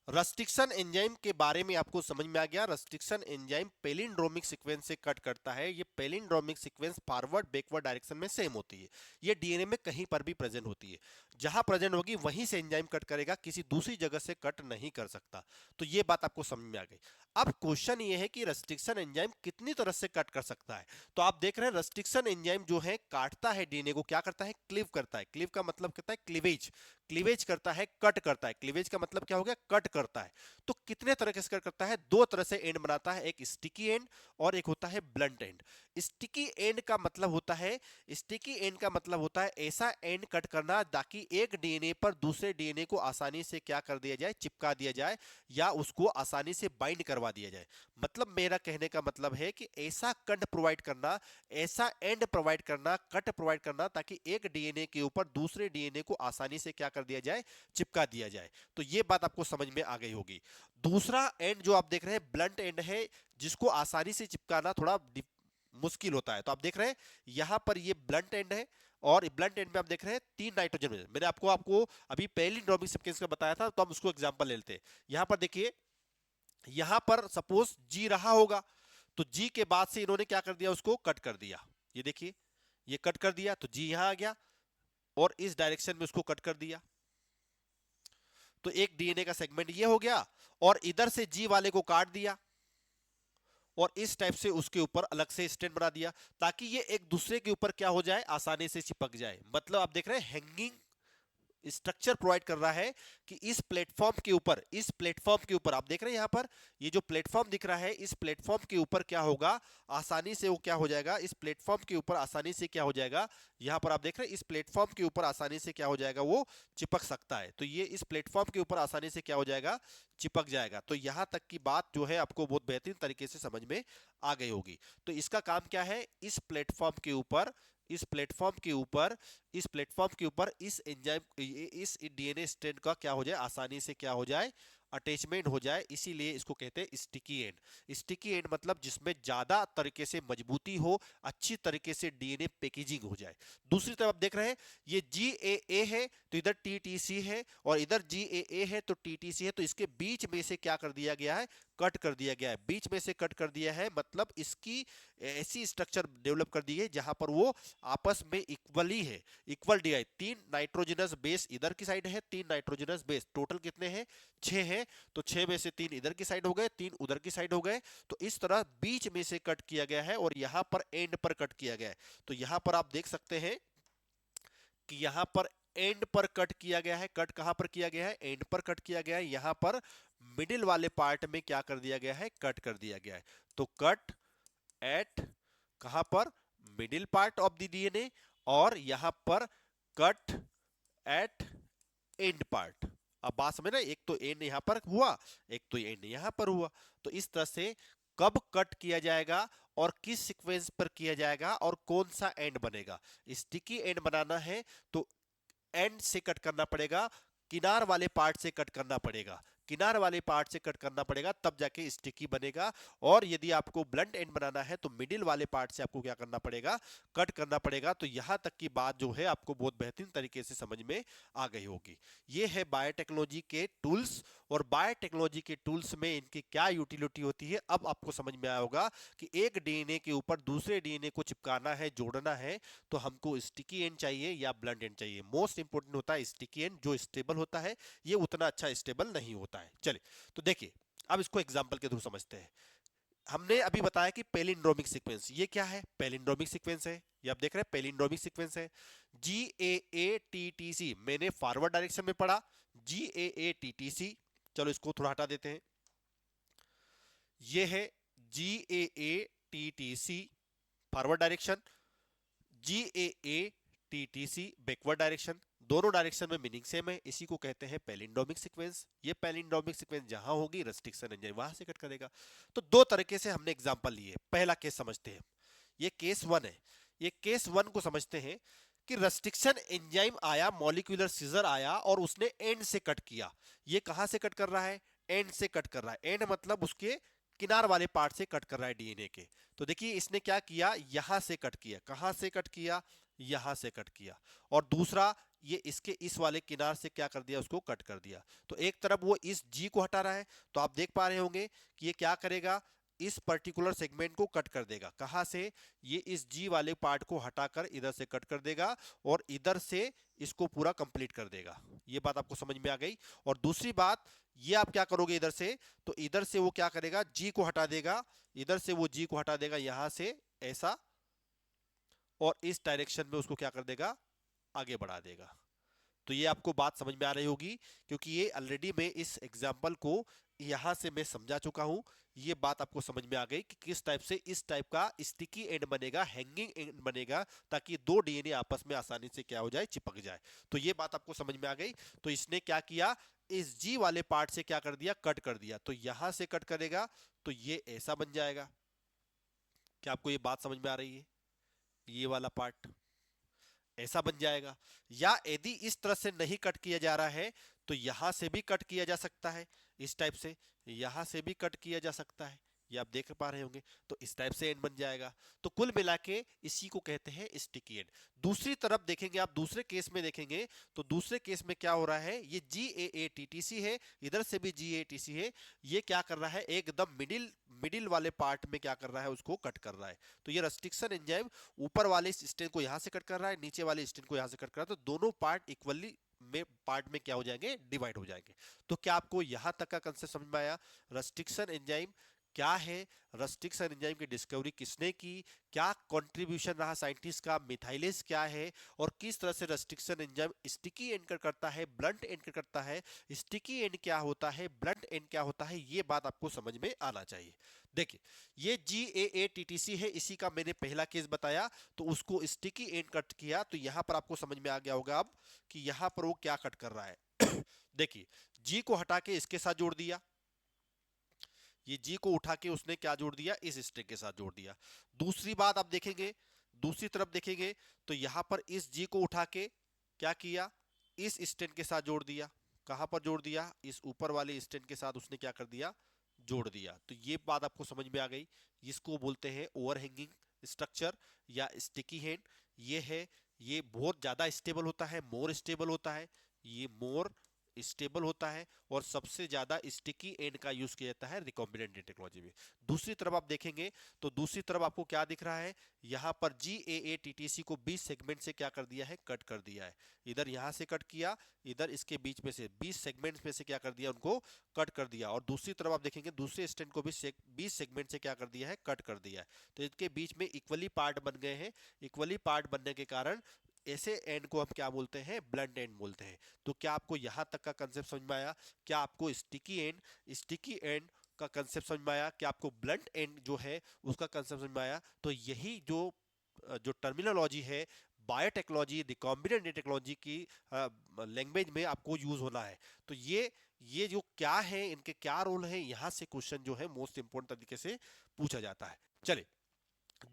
रेस्ट्रिक्शन एंजाइम के बारे में आपको समझ में आ गया। रेस्ट्रिक्शन एंजाइम पैलिंड्रोमिक सीक्वेंस से कट करता है। ये palindromic sequence forward backward direction में सेम होती है। ये डीएनए में कहीं पर भी प्रेजेंट होती है, जहां प्रेजेंट होगी वहीं से एंजाइम कट करेगा, किसी दूसरी जगह से कट नहीं कर सकता। तो ये बात आपको समझ में आ गई। अब क्वेश्चन ये है कि रेस्ट्रिक्शन एंजाइम कितनी तरह से कट कर सकता है? तो आप देख रहे हैं रेस्ट्रिक्शन एंजाइम जो है काटता है डीएनए को, क्या करता है? क्लीव करता है। क्लीव का मतलब कहता है क्लीवेज, क्लीवेज करता है, कट करता है। क्लीवेज का मतलब क्या हो गया? कट करता है। तो कितने तरह से कट करता है? दो तरह से एंड बनाता है, एक स्टिकी एंड और एक होता है ब्लंट एंड। स्टिकी एंड का मतलब होता है, स्टिकी एंड का मतलब होता है ऐसा एंड कट करना ताकि एक डीएनए पर दूसरे डीएनए को आसानी से क्या कर दिया जाए? चिपका दिया जाए, या उसको आसानी से बाइंड करवा दिया जाए। मतलब मेरा कहने का मतलब है कि ऐसा कट प्रोवाइड करना, ऐसा एंड प्रोवाइड करना, कट प्रोवाइड करना, ताकि एक डीएनए के ऊपर दूसरे डीएनए को आसानी से क्या कर दिया जाए? चिपका दिया जाए। तो ये बात आपको समझ में आ गई होगी। दूसरा एंड जो आप देख रहे हैं ब्लंट एंड है, जिसको आसानी से चिपकाना थोड़ा मुश्किल होता है। तो आप देख रहे हैं यहां पर ये ब्लंट एंड है, और ब्लंट एंड में आप देख रहे हैं 3 नाइट्रोजन। मैंने आपको आपको अभी पैलिंड्रोमिक सीक्वेंस का बताया था, तो हम उसको एग्जांपल ले लेते हैं। यहां पर देखिए, यहां पर सपोज जी रहा होगा, तो जी के बाद से इन्होंने क्या कर दिया? उसको कट कर दिया। ये देखिए, ये कट कर दिया, तो जी यहां आ गया, और इस डायरेक्शन में उसको कट कर दिया। तो एक डीएनए का सेगमेंट ये हो गया, और इधर से जी वाले को काट दिया, और इस टाइप से उसके ऊपर अलग से स्टैंड बना दिया, ताकि ये एक दूसरे के ऊपर क्या हो जाए? आसानी से चिपक जाए। मतलब आप देख रहे हैं हैंगिंग स्ट्रक्चर प्रोवाइड कर रहा है कि इस प्लेटफॉर्म के ऊपर, इस प्लेटफॉर्म के ऊपर आप देख रहे हैं यहां पर ये जो प्लेटफॉर्म दिख रहा है, इस प्लेटफॉर्म के ऊपर क्या होगा? आसानी से वो क्या हो जाएगा? इस प्लेटफॉर्म के ऊपर आसानी से क्या हो जाएगा? यहां पर आप देख रहे हैं इस प्लेटफॉर्म के ऊपर आसानी से क्या हो जाएगा? वो चिपक सकता है। तो ये इस प्लेटफॉर्म के ऊपर आसानी से क्या हो जाएगा? चिपक जाएगा। तो यहां तक की बात जो है आपको बहुत बेहतरीन तरीके से समझ में आ गई होगी। तो इसका काम क्या है? इस प्लेटफॉर्म के ऊपर, इस प्लेटफॉर्म के ऊपर, इस प्लेटफॉर्म के ऊपर इस एंजाइम, इस डीएनए स्ट्रैंड का क्या हो जाए? आसानी से क्या हो जाए? अटैचमेंट हो जाए। इसीलिए इसको कहते हैं स्टिकी एंड। स्टिकी एंड मतलब जिसमें ज्यादा तरीके से मजबूती हो, अच्छी तरीके से डीएनए पैकेजिंग हो जाए। दूसरी तरफ आप देख रहे हैं ये GAA है, तो इधर TTC है, और इधर GAA है तो TTC है। तो इसके बीच में से क्या कर दिया गया है? कट कर दिया गया है। बीच में से कट कर दिया है, मतलब इसकी ऐसी स्ट्रक्चर डेवलप कर दी है जहां पर वो आपस में इक्वली है, equal D I. 3 nitrogenous base इधर की साइड है, 3 नाइट्रोजनस बेस, टोटल कितने हैं? 6 हैं। तो 6 में से 3 इधर की साइड हो गए, 3 उधर की साइड हो गए। तो इस तरह बीच में से कट किया गया है, और यहां पर एंड पर कट किया गया है। तो यहां पर आप देख सकते हैं कि यहां पर एंड पर कट किया गया है। कट कहां पर किया गया है? एंड पर कट किया गया है। यहां पर मिडिल वाले पार्ट में क्या कर दिया गया है? कट कर दिया गया है। तो कट एट कहां पर? Middle part of the DNA, और यहां पर कट एट एंड पार्ट। अब बात समझ ना, एक तो एंड यहां पर हुआ, एक तो एंड यहां पर हुआ। तो इस तरह से कब कट किया जाएगा और किस सीक्वेंस पर किया जाएगा और कौन सा एंड बनेगा? स्टिकी एंड बनाना है तो एंड से कट करना पड़ेगा, किनार वाले पार्ट से कट करना पड़ेगा, किनार वाले पार्ट से कट करना पड़ेगा, तब जाके स्टिकी बनेगा। और यदि आपको ब्लंट एंड बनाना है तो मिडिल वाले पार्ट से आपको क्या करना पड़ेगा, कट करना पड़ेगा। तो यहां तक की बात जो है आपको बहुत बेहतरीन तरीके से समझ में आ गई होगी। ये है बायोटेक्नोलॉजी के टूल्स, और बायोटेक्नोलॉजी के टूल्स में इनकी क्या यूटिलिटी होती है अब आपको समझ में आया होगा कि एक डीएनए के ऊपर दूसरे डीएनए को चिपकाना है, जोड़ना है, तो हमको स्टिकी एंड चाहिए या ब्लंट एंड चाहिए। मोस्ट इंपोर्टेंट होता है स्टिकी एंड, जो स्टेबल होता है, ये उतना अच्छा स्टेबल नहीं होता है। चलिए तो देखिए, अब इसको एग्जांपल के थ्रू समझते हैं। हमने अभी बताया कि पैलिंड्रोमिक सीक्वेंस, ये क्या है, पैलिंड्रोमिक सीक्वेंस है, ये आप देख रहे हैं पैलिंड्रोमिक सीक्वेंस है। GAATTC मैंने फॉरवर्ड डायरेक्शन में पढ़ा, GAATTC, चलो इसको थोड़ा हटा देते हैं। ये है GAATTC forward direction, GAATTC backward direction, दोनों डायरेक्शन में मीनिंग सेम है, इसी को कहते हैं पैलिंड्रोमिक सीक्वेंस। ये पैलिंड्रोमिक सीक्वेंस जहां होगी रेस्ट्रिक्शन एंजाइम वहां से कट करेगा। तो दो तरीके से हमने एग्जांपल लिए, पहला केस समझते हैं, ये केस वन है। ये केस वन को समझते हैं कि रेस्ट्रिक्शन एंजाइम आया, मॉलिक्यूलर सीजर आया और उसने एंड से कट किया। ये कहां से कट कर रहा है, एंड से कट कर रहा है। एंड मतलब उसके किनार वाले पार्ट से कट कर रहा है डीएनए के। तो देखिए इसने क्या किया, यहां से कट किया, कहां से कट किया, यहां से कट किया। और दूसरा ये इसके इस वाले किनार से क्या कर दिया, उसको कट कर दिया। तो एक तरफ वो इस जी को हटा रहा है, तो आप देख पा रहे होंगे कि ये क्या करेगा, इस पर्टिकुलर सेगमेंट को कट कर देगा। कहां से, ये इस जी वाले पार्ट को हटाकर इधर से कट कर देगा और इधर से इसको पूरा कंप्लीट कर देगा। ये बात आपको समझ में आ गई। और दूसरी बात, ये आप क्या करोगे इधर से, तो इधर से वो क्या करेगा, जी को हटा देगा, इधर से वो जी को हटा देगा यहां से ऐसा, और इस डायरेक्शन में उसको क्या कर देगा, आगे बढ़ा देगा। तो ये आपको बात समझ में आ रही होगी, क्योंकि ये ऑलरेडी मैं इस एग्जाम्पल को यहां से मैं समझा चुका हूं। ये बात आपको समझ में आ गई कि किस टाइप से इस टाइप का स्टिकी एंड बनेगा, हैंगिंग एंड बनेगा, ताकि दो डीएनए आपस में आसानी से क्या हो जाए, चिपक जाए। तो ये बात आपको समझ में आ गई। तो इसने क्या किया, इस जी वाले पार्ट से क्या कर दिया, कट कर दिया। तो यहां से कट करेगा तो ये ऐसा बन जाएगा। क्या आपको ये बात समझ में आ रही है, ये वाला पार्ट ऐसा बन जाएगा। या यदि इस तरह से नहीं कट किया जा रहा है तो यहां से भी कट किया जा सकता है, इस टाइप से, यहां से भी कट किया जा सकता है, ये आप देख पा रहे होंगे। तो इस टाइप से एंड बन जाएगा। तो कुल मिला के इसी को कहते हैं स्टिकी एंड। दूसरी तरफ देखेंगे आप, दूसरे केस में देखेंगे तो दूसरे केस में क्या हो रहा है, ये GAATTC है, इधर से भी GATC है। ये क्या कर रहा है, एकदम मिडिल मिडिल वाले पार्ट में क्या कर रहा है, उसको कट कर रहा है। तो ये रेस्ट्रिक्शन एंजाइम ऊपर वाले स्टेन को यहां से कट कर रहा है, नीचे वाले स्टेन को यहां से कट कर रहा है। तो दोनों पार्ट इक्वली में पार्ट में क्या हो जाएंगे, डिवाइड हो जाएंगे। तो क्या आपको यहां तक का कंसेप्ट समझ में आया, रेस्ट्रिक्शन एंजाइम क्या है, रेस्ट्रिक्शन एंजाइम की डिस्कवरी किसने की, क्या कंट्रीब्यूशन रहा साइंटिस्ट का, मिथाइलेज क्या है, और किस तरह से रेस्ट्रिक्शन एंजाइम स्टिकी एंड करता है, ब्लंट एंड करता है, स्टिकी एंड क्या होता है, ब्लंट एंड क्या होता है, ये बात आपको समझ में आना चाहिए। देखिए ये GAATTC है, इसी का मैंने पहला केस बताया, तो उसको स्टिकी एंड कट किया। तो यहां पर आपको समझ में आ गया होगा अब कि यहां पर वो क्या कट कर रहा है। देखिए जी को हटा के इसके साथ जोड़ दिया, ये जी को उठा के उसने क्या जोड़ दिया, इस स्ट्रिंग के साथ जोड़ दिया। दूसरी बात आप देखेंगे, दूसरी तरफ देखेंगे तो यहां पर इस जी को उठा के क्या किया, इस स्ट्रिंग के साथ जोड़ दिया। कहां पर जोड़ दिया, इस ऊपर वाले स्ट्रिंग के साथ उसने क्या कर दिया, जोड़ दिया। तो ये बात आपको समझ में आ गई, इसको बोलते हैं ओवरहैंगिंग स्ट्रक्चर या स्टिकी हैंड। ये है, ये बहुत ज्यादा स्टेबल होता है, मोर स्टेबल होता है, ये मोर स्टेबल होता है, और सबसे ज्यादा स्टिकी एंड का यूज किया जाता है रिकॉम्बिनेंट टेक्नोलॉजी में। दूसरी तरफ आप देखेंगे तो दूसरी तरफ आपको क्या दिख रहा है, यहां पर GAATTC को 20 सेगमेंट से क्या कर दिया है, कट कर दिया है। इधर यहां से कट किया, इधर इसके बीच में से 20 सेगमेंट्स में से क्या कर दिया, उनको कट कर दिया। और दूसरी तरफ आप देखेंगे दूसरे स्टैंड को भी 20 सेगमेंट से क्या कर दिया है, कट कर दिया है। तो इनके बीच में इक्वली पार्ट बन गए हैं। इक्वली पार्ट बनने के कारण ऐसे एंड को हम क्या बोलते हैं, ब्लंट एंड बोलते हैं। तो क्या आपको यहां तक का कंसेप्ट समझ में आया, क्या आपको स्टिकी एंड का कंसेप्ट समझ में आया, क्या आपको ब्लंट एंड जो है उसका कंसेप्ट समझ में आया। तो यही जो जो टर्मिनोलॉजी है बायोटेक्नोलॉजी, रिकॉम्बिनेंट टेक्नोलॉजी की लैंग्वेज में आपको यूज होना है। तो ये जो क्या है, इनके क्या रोल है, यहां से क्वेश्चन जो है मोस्ट इंपोर्टेंट तरीके से पूछा जाता है। चलिए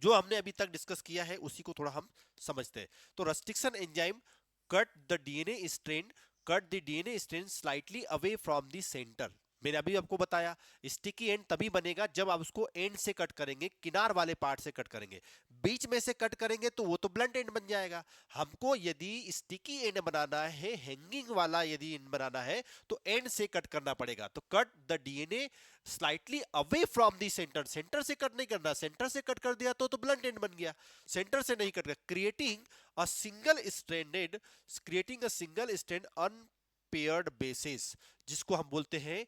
जो हमने अभी तक डिस्कस किया है उसी को थोड़ा हम समझते हैं। तो restriction enzyme cut the DNA strand, cut the DNA strand slightly away from the centre. मैंने अभी आपको बताया स्टिकी एंड तभी बनेगा जब आप उसको एंड से कट करेंगे, किनार वाले पार्ट से कट करेंगे। बीच में से कट करेंगे तो वो तो ब्लंट एंड बन जाएगा। हमको यदि स्टिकी एंड बनाना है, हैंगिंग वाला यदि एंड बनाना है, तो एंड से कट करना पड़ेगा। तो cut the DNA slightly away from the centre, centre से कट नहीं करना, सेंटर से कट कर दिया तो ब्लंट एंड बन गया, सेंटर से नहीं कट कर। Creating a single stranded, creating a single strand unpaired basis, जिसको हम बोलते हैं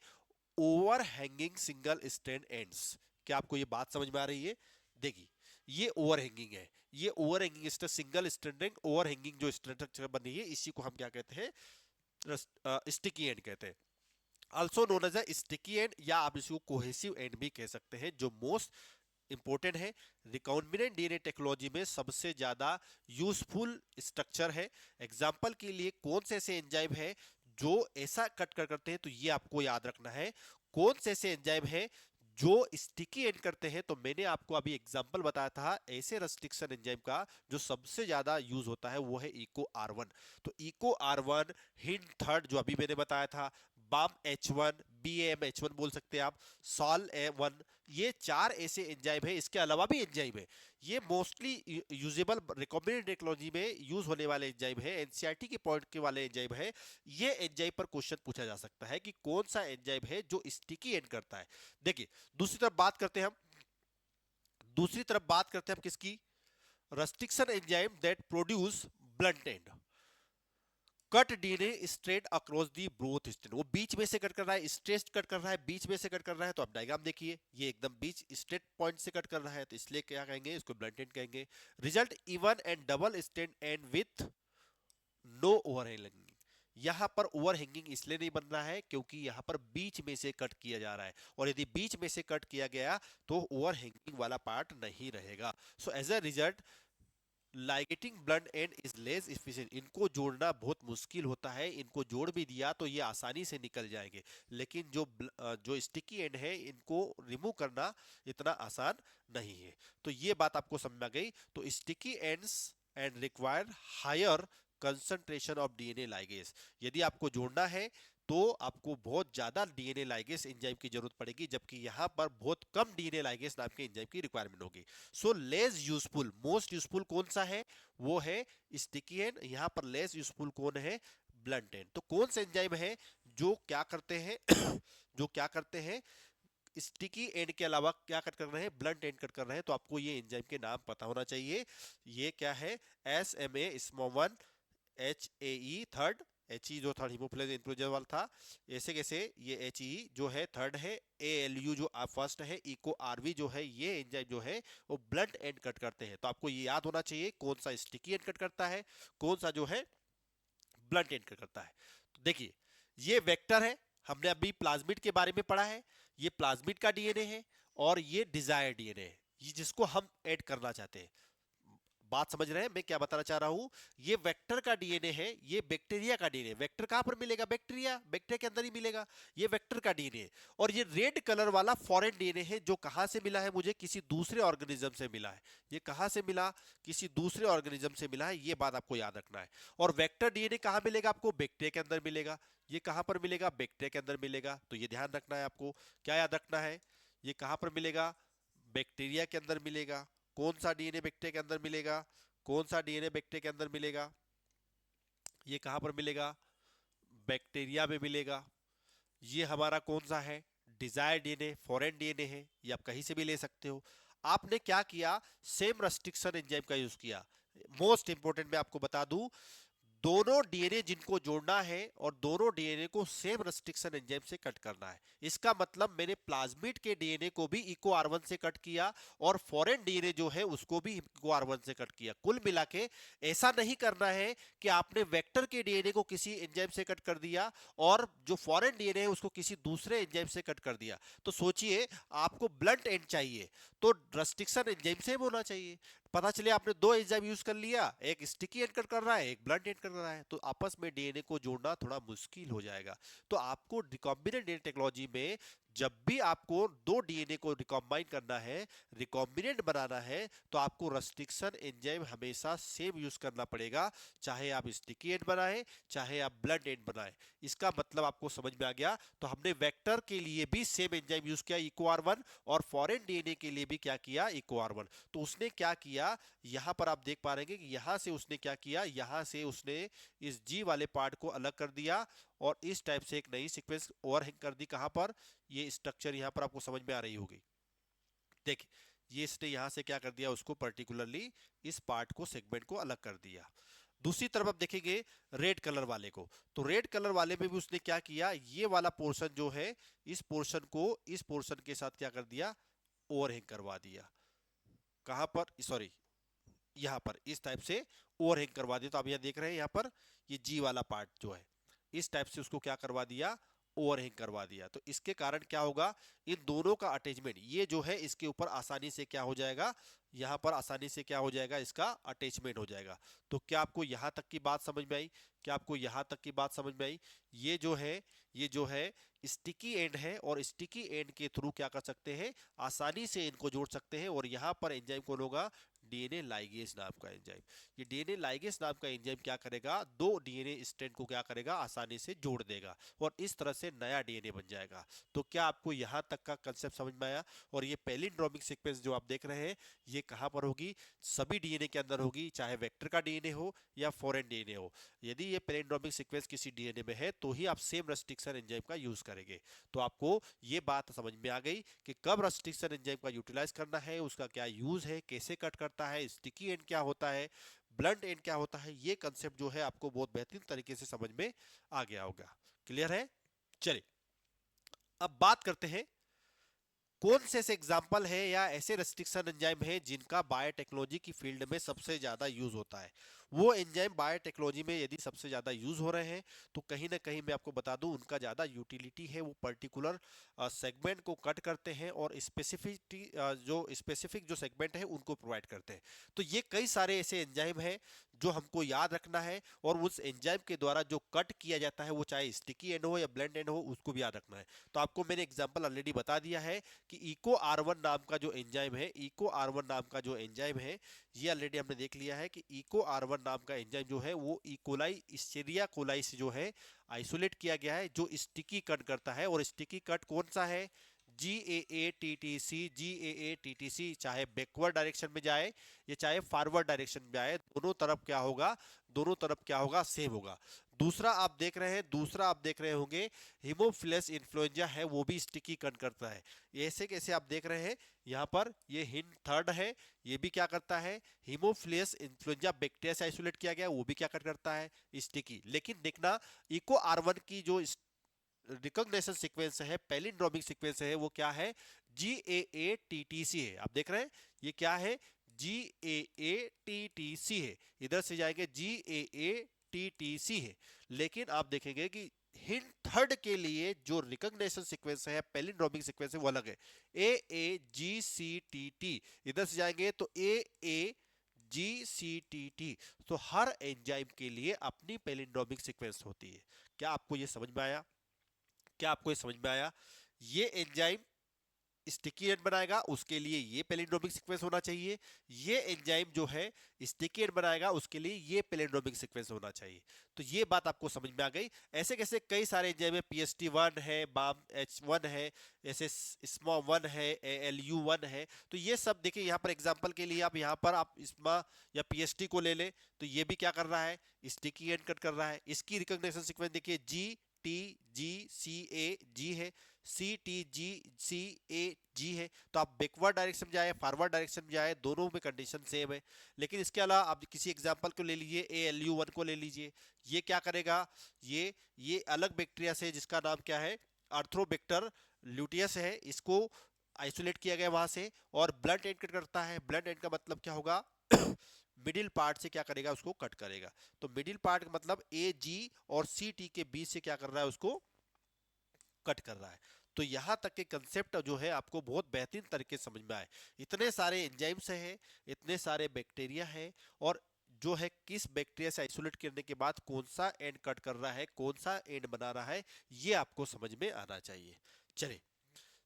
over hanging single strand ends. क्या आपको ये बात समझ में आ रही है? देखिए ये ओवर हैंगिंग है, ये over hanging single strand over hanging जो स्ट्रक्चर बनी है, इसी को हम क्या कहते हैं? स्टिकी एंड कहते हैं। Also known as a sticky end, या आप इसको कोहेसिव एंड भी कह सकते हैं, जो मोस्ट इंपॉर्टेंट है। रिकॉम्बिनेंट डीएनए टेक्नोलॉजी में सबसे ज्यादा यूजफुल स्ट्रक्चर है। एग्जांपल के लिए कौन से ऐसे एंजाइम है जो ऐसा कट कर करते हैं, तो ये आपको याद रखना है। कौन से ऐसे एंजाइम है जो स्टिकी एंड करते हैं, तो मैंने आपको अभी एग्जांपल बताया था ऐसे रेस्ट्रिक्शन एंजाइम का जो सबसे ज्यादा यूज होता है, वो है इको आर1। तो इको आर1, हिंड थर्ड जो अभी मैंने बताया था, बाम H1, BAM H1 बोल सकते हैं आप, सॉल A1, ये चार ऐसे एंजाइम है। इसके अलावा भी एंजाइम है, ये मोस्टली यूजेबल रिकॉम्बिनेंट टेक्नोलॉजी में यूज होने वाले एंजाइम है, एनसीईआरटी के पॉइंट के वाले एंजाइम है। ये एंजाइम पर क्वेश्चन पूछा जा सकता है कि कौन सा एंजाइम है जो स्टिकी एंड करता है। देखिए दूसरी तरफ बात करते हैं हम, दूसरी तरफ बात करते हैं हम किसकी? Restriction enzyme that produce blunt and. Cut DNA straight across the broth straight, वो बीच में से कट कर रहा है, स्ट्रेट कट कर रहा है, बीच में से कट कर रहा है। तो आप डायग्राम देखिए, ये एकदम बीच स्ट्रेट पॉइंट से कट कर रहा है, तो इसलिए क्या कहेंगे? इसको ब्लंट एंड कहेंगे। Result even end double strand end with no overhanging. यहां पर ओवरहैंगिंग इसलिए नहीं बन रहा है क्योंकि यहां पर बीच में से कट किया जा रहा है, और यदि बीच में से कट किया गया तो ओवरहैंगिंग वाला पार्ट नहीं रहेगा। So as a result ligating blunt end is less efficient. इनको जोड़ना बहुत मुश्किल होता है, इनको जोड़ भी दिया तो ये आसानी से निकल जाएंगे, लेकिन जो स्टिकी एंड है इनको रिमूव करना इतना आसान नहीं है। तो ये बात आपको समझ में आ गई। तो sticky ends and require higher concentration of DNA ligase. यदि आपको जोड़ना है तो आपको बहुत ज्यादा डीएनए लाइगेज एंजाइम की जरूरत पड़ेगी, जबकि यहां पर बहुत कम डीएनए लाइगेज नाम के एंजाइम की रिक्वायरमेंट होगी। So less useful, most useful कौन सा है? वो है स्टिकी एंड। यहां पर लेस यूजफुल कौन है? Blunt and. तो कौन से एंजाइम है जो क्या करते हैं जो क्या करते हैं स्टिकी एंड के अलावा क्या कट कर रहे हैं? ब्लंट एंड कट कर रहे हैं। तो आपको ये एंजाइम के नाम पता होना चाहिए। ये क्या है? SMA-1, HAE थर्ड, HE जो थर्ड हीमोफिलिया इन्फ्लुएंजा वाला था, ऐसे कैसे ये HE जो है थर्ड है, ALU जो फर्स्ट है, इको आरवी जो है, ये एंजाइम जो है वो ब्लड एंड कट करते हैं। तो आपको ये याद होना चाहिए कौन सा स्टिकी एंड कट करता है, कौन सा जो है ब्लड एंड कट करता है। तो देखिए ये वेक्टर है, हमने अभी प्लाज्मिड के बारे में पढ़ा है। ये प्लाज्मिड का डीएनए है और ये डिजायर डीएनए है, ये जिसको हम ऐड करना चाहते हैं। बात समझ रहे हैं मैं क्या बताना चाह रहा हूं? ये वेक्टर का डीएनए है, ये बैक्टीरिया का डीएनए। वेक्टर कहां पर मिलेगा? बैक्टीरिया के अंदर ही मिलेगा, ये वेक्टर का डीएनए। और ये रेड कलर वाला फॉरेन डीएनए है, जो कहां से मिला है? मुझे किसी दूसरे ऑर्गेनिज्म से मिला है। ये कहां से मिला? किसी दूसरे ऑर्गेनिज्म से मिला है, ये बात आपको याद रखना है। और वेक्टर डीएनए कहां मिलेगा आपको? बैक्टीरिया के अंदर मिलेगा। ये कहां पर मिलेगा? बैक्टीरिया के अंदर मिलेगा। तो ये ध्यान रखना है आपको। क्या याद रखना है? ये कहां पर मिलेगा? बैक्टीरिया के अंदर मिलेगा। कौन सा डीएनए बैक्टीरिया के अंदर मिलेगा? कौन सा डीएनए बैक्टीरिया के अंदर मिलेगा? ये कहां पर मिलेगा? बैक्टीरिया में मिलेगा। ये हमारा कौन सा है? डिजायर डीएनए, फॉरेन डीएनए है, ये आप कहीं से भी ले सकते हो। आपने क्या किया? सेम रेस्ट्रिक्शन एंजाइम का यूज किया। मोस्ट इंपोर्टेंट मैं आपको बता दूं, दोनों डीएनए जिनको जोड़ना है और दोनों डीएनए को सेम रेस्ट्रिक्शन एंजाइम से कट करना है। इसका मतलब मैंने प्लाज्मिड के डीएनए को भी इको आर1 से कट किया और फॉरेन डीएनए जो है उसको भी इको आर1 से कट किया। कुल मिला के ऐसा नहीं करना है कि आपने वेक्टर के डीएनए को किसी एंजाइम से कट कर दिया और जो फॉरेन डीएनए है उसको किसी दूसरे एंजाइम से कट कर दिया। तो सोचिए आपको ब्लंट एंड चाहिए तो रेस्ट्रिक्शन एंजाइम से होना चाहिए। पता चले आपने दो एंजाइम यूज कर लिया, एक स्टिकी एंड कट कर रहा है, एक ब्लंट एंड कर रहा है, तो आपस में डीएनए को जोड़ना थोड़ा मुश्किल हो जाएगा। तो आपको रिकॉम्बिनेंट डीएनए टेक्नोलॉजी में जब भी आपको दो डीएनए को रिकॉम्बाइन करना है, रिकॉम्बिनेंट बनाना है, तो आपको रेस्ट्रिक्शन एंजाइम हमेशा सेम यूज करना पड़ेगा, चाहे आप स्टिकी एंड बनाएं, चाहे आप ब्लंट एंड बनाएं। इसका मतलब आपको समझ में आ गया। तो हमने वेक्टर के लिए भी सेम एंजाइम यूज किया इको R1, और फॉरेन डीएनए के लिए भी क्या किया, इको R1। तो उसने क्या किया, यहां पर आप देख पा रहे हैं कि यहां से उसने क्या किया, यहां से उसने इस जी वाले पार्ट को अलग कर दिया और इस टाइप से एक नई सीक्वेंस ओवरहैंग कर दी। कहां पर, ये स्ट्रक्चर यहां पर आपको समझ में आ रही होगी। देखिए, ये इसने यहां से क्या कर दिया, उसको पर्टिकुलरली इस पार्ट को, सेगमेंट को अलग कर दिया। दूसरी तरफ आप देखेंगे रेड कलर वाले को, तो रेड कलर वाले में भी उसने क्या किया, ये वाला पोर्शन जो है, इस पोर्शन को इस पोर्शन के साथ क्या कर दिया, ओवरहैंग करवा दिया। कहां पर, सॉरी, यहां पर इस टाइप से ओवरहैंग करवा दिया। तो आप यहां देख रहे हैं, यहां पर ये जी वाला पार्ट जो है, इस टाइप से उसको क्या करवा दिया, ओवरहैंग करवा दिया। तो इसके कारण क्या होगा, इन दोनों का अटैचमेंट, ये जो है इसके ऊपर आसानी से क्या हो जाएगा, यहां पर आसानी से क्या हो जाएगा, इसका अटैचमेंट हो जाएगा। तो क्या आपको यहां तक की बात समझ में आई, क्या आपको यहां तक की बात समझ में आई। ये जो है, ये जो है स्टिकी एंड है, और स्टिकी एंड के थ्रू क्या कर सकते हैं, आसानी से इनको जोड़ सकते हैं। और यहां पर एंजाइम कौन होगा, डीएनए लाइगेज नाम का एंजाइम। ये डीएनए लाइगेज नाम का एंजाइम क्या करेगा, दो डीएनए स्ट्रैंड को क्या करेगा, आसानी से जोड़ देगा, और इस तरह से नया डीएनए बन जाएगा। तो क्या आपको यहां तक का कंसेप्ट समझ में आया। और ये पैलिंड्रोमिक सीक्वेंस जो आप देख रहे हैं, ये कहां पर होगी, सभी डीएनए के अंदर होगी, चाहे वेक्टर का डीएनए हो या फॉरेन डीएनए हो। यदि ये पैलिंड्रोमिक सीक्वेंस किसी डीएनए में है, तो ही आप सेम रेस्ट्रिक्शन एंजाइम का यूज करेंगे। तो आपको ये बात समझ में आ गई कि कब रेस्ट्रिक्शन एंजाइम का यूटिलाइज करना है, उसका क्या यूज है, कैसे कट करता है, स्टिकी एंड क्या होता है, ब्लंट एंड क्या होता है। ये कंसेप्ट जो है आपको बहुत बेहतरीन तरीके से समझ में आ गया होगा। क्लियर है। चलिए, अब बात करते हैं कौन से ऐसे एग्जाम्पल है या ऐसे रेस्ट्रिक्शन एंजाइम है जिनका बायोटेक्नोलॉजी की फील्ड में सबसे ज्यादा यूज होता है। वो एंजाइम बायोटेक्नोलॉजी में यदि सबसे ज्यादा यूज हो रहे हैं, तो कहीं ना कहीं मैं आपको बता दूं, उनका ज्यादा यूटिलिटी है, वो पर्टिकुलर सेगमेंट को कट करते हैं और स्पेसिफिसिटी, जो स्पेसिफिक जो सेगमेंट है उनको प्रोवाइड करते हैं। तो ये कई सारे ऐसे एंजाइम है जो हमको याद रखना है, और उस एंजाइम के द्वारा जो कट किया जाता है, वो चाहे स्टिकी एंड हो या ब्लेंड एंड हो, उसको भी याद रखना है। तो आपको मैंने एग्जाम्पल ऑलरेडी बता दिया है कि इको R1 नाम का जो एंजाइम है, इको R1 नाम का जो एंजाइम है, ये ऑलरेडी हमने देख लिया है कि इको R1 नाम का एंजाइम जो है, वो इकोलाई, इस्चेरिया कोलाई से जो है आइसोलेट किया गया है, जो स्टिकी कट करता है। और स्टिकी कट कौन सा है, GAA-TTC। GAA-TTC चाहे बैकवर्ड डायरेक्शन में जाए या चाहे फॉरवर्ड डायरेक्शन में जाए, दोनों तरफ क्या होगा, दोनों तरफ क्या होगा, सेम होगा। दूसरा आप देख रहे हैं, दूसरा आप देख रहे होंगे, हीमोफिलस इन्फ्लुएंजा है, वो भी स्टिकी कट करता है। ऐसे कैसे आप देख रहे हैं, यहाँ पर ये हिंट थर्ड है, ये भी क्या करता है, हीमोफिलस इन्फ्लुएंजा बैक्टीरिया से आइसोलेट किया गया, वो भी क्या कट करता है, स्टिकी। लेकिन देखना, इको R1 की जो रिकॉग्निशन सीक्वेंस है, पैलिंड्रोमिक सीक्वेंस है, वो क्या है, GAA-TTC है। आप देख रहे हैं, ये क्या है, GAA-TTC है। इधर से जाएंगे, GAA-TTC है। लेकिन आप देखेंगे कि हिंट थर्ड के लिए जो रिकॉग्निशन सीक्वेंस है, पैलिंड्रोमिक सीक्वेंस है, वो अलग है, AAGCTT। इधर से जाएंगे तो AAGCTT। तो हर एंजाइम के लिए अपनी पैलिंड्रोमिक सीक्वेंस होती है। क्या आपको ये समझ में आया, क्या आपको ये समझ में आया। ये एंजाइम स्टिकी एंड बनाएगा, उसके लिए ये पैलिंड्रोमिक सीक्वेंस होना चाहिए। ये एंजाइम जो है स्टिकी एंड बनाएगा, उसके लिए ये पैलिंड्रोमिक सीक्वेंस होना चाहिए। तो ये बात आपको समझ में आ गई। ऐसे कैसे कई सारे एंजाइम है, PST1 है, BAM-H1 है, ऐसे SMA1 है, ALU1 है। तो ये सब देखिए, यहाँ पर एग्जांपल के लिए आप यहाँ पर आप SMA या PST को ले ले, तो ये भी क्या कर रहा है, स्टिकी एंड कट कर रहा है। इसकी रिकॉग्निशन सीक्वेंस देखिए, GTGCAG है, CTGCAG है। तो आप बैकवर्ड डायरेक्शन में जाए, फॉरवर्ड डायरेक्शन में जाए, दोनों में कंडीशन सेम है। लेकिन इसके अलावा आप किसी एग्जांपल को ले लीजिए, ALU1 को ले लीजिए, ये क्या करेगा, ये अलग बैक्टीरिया से, जिसका नाम क्या है, आर्थ्रोबैक्टर ल्यूटियस है, इसको आइसोलेट किया गया वहां से, और ब्लड एंड कट करता है। ब्लड एंड का मतलब क्या होगा, मिडिल पार्ट से क्या करेगा, उसको कट करेगा। तो मिडिल पार्ट का मतलब AG और CT के बीच से क्या कर रहा है, उसको कट कर रहा है। तो यहां तक के कंसेप्ट जो है आपको बहुत बेहतरीन तरीके से समझ में आए। इतने सारे एंजाइम्स हैं, इतने सारे बैक्टीरिया हैं, और जो है किस बैक्टीरिया से आइसोलेट करने के बाद कौन सा एंड कट कर रहा है, कौन सा एंड बना रहा है, ये आपको समझ में आना चाहिए। चलिए,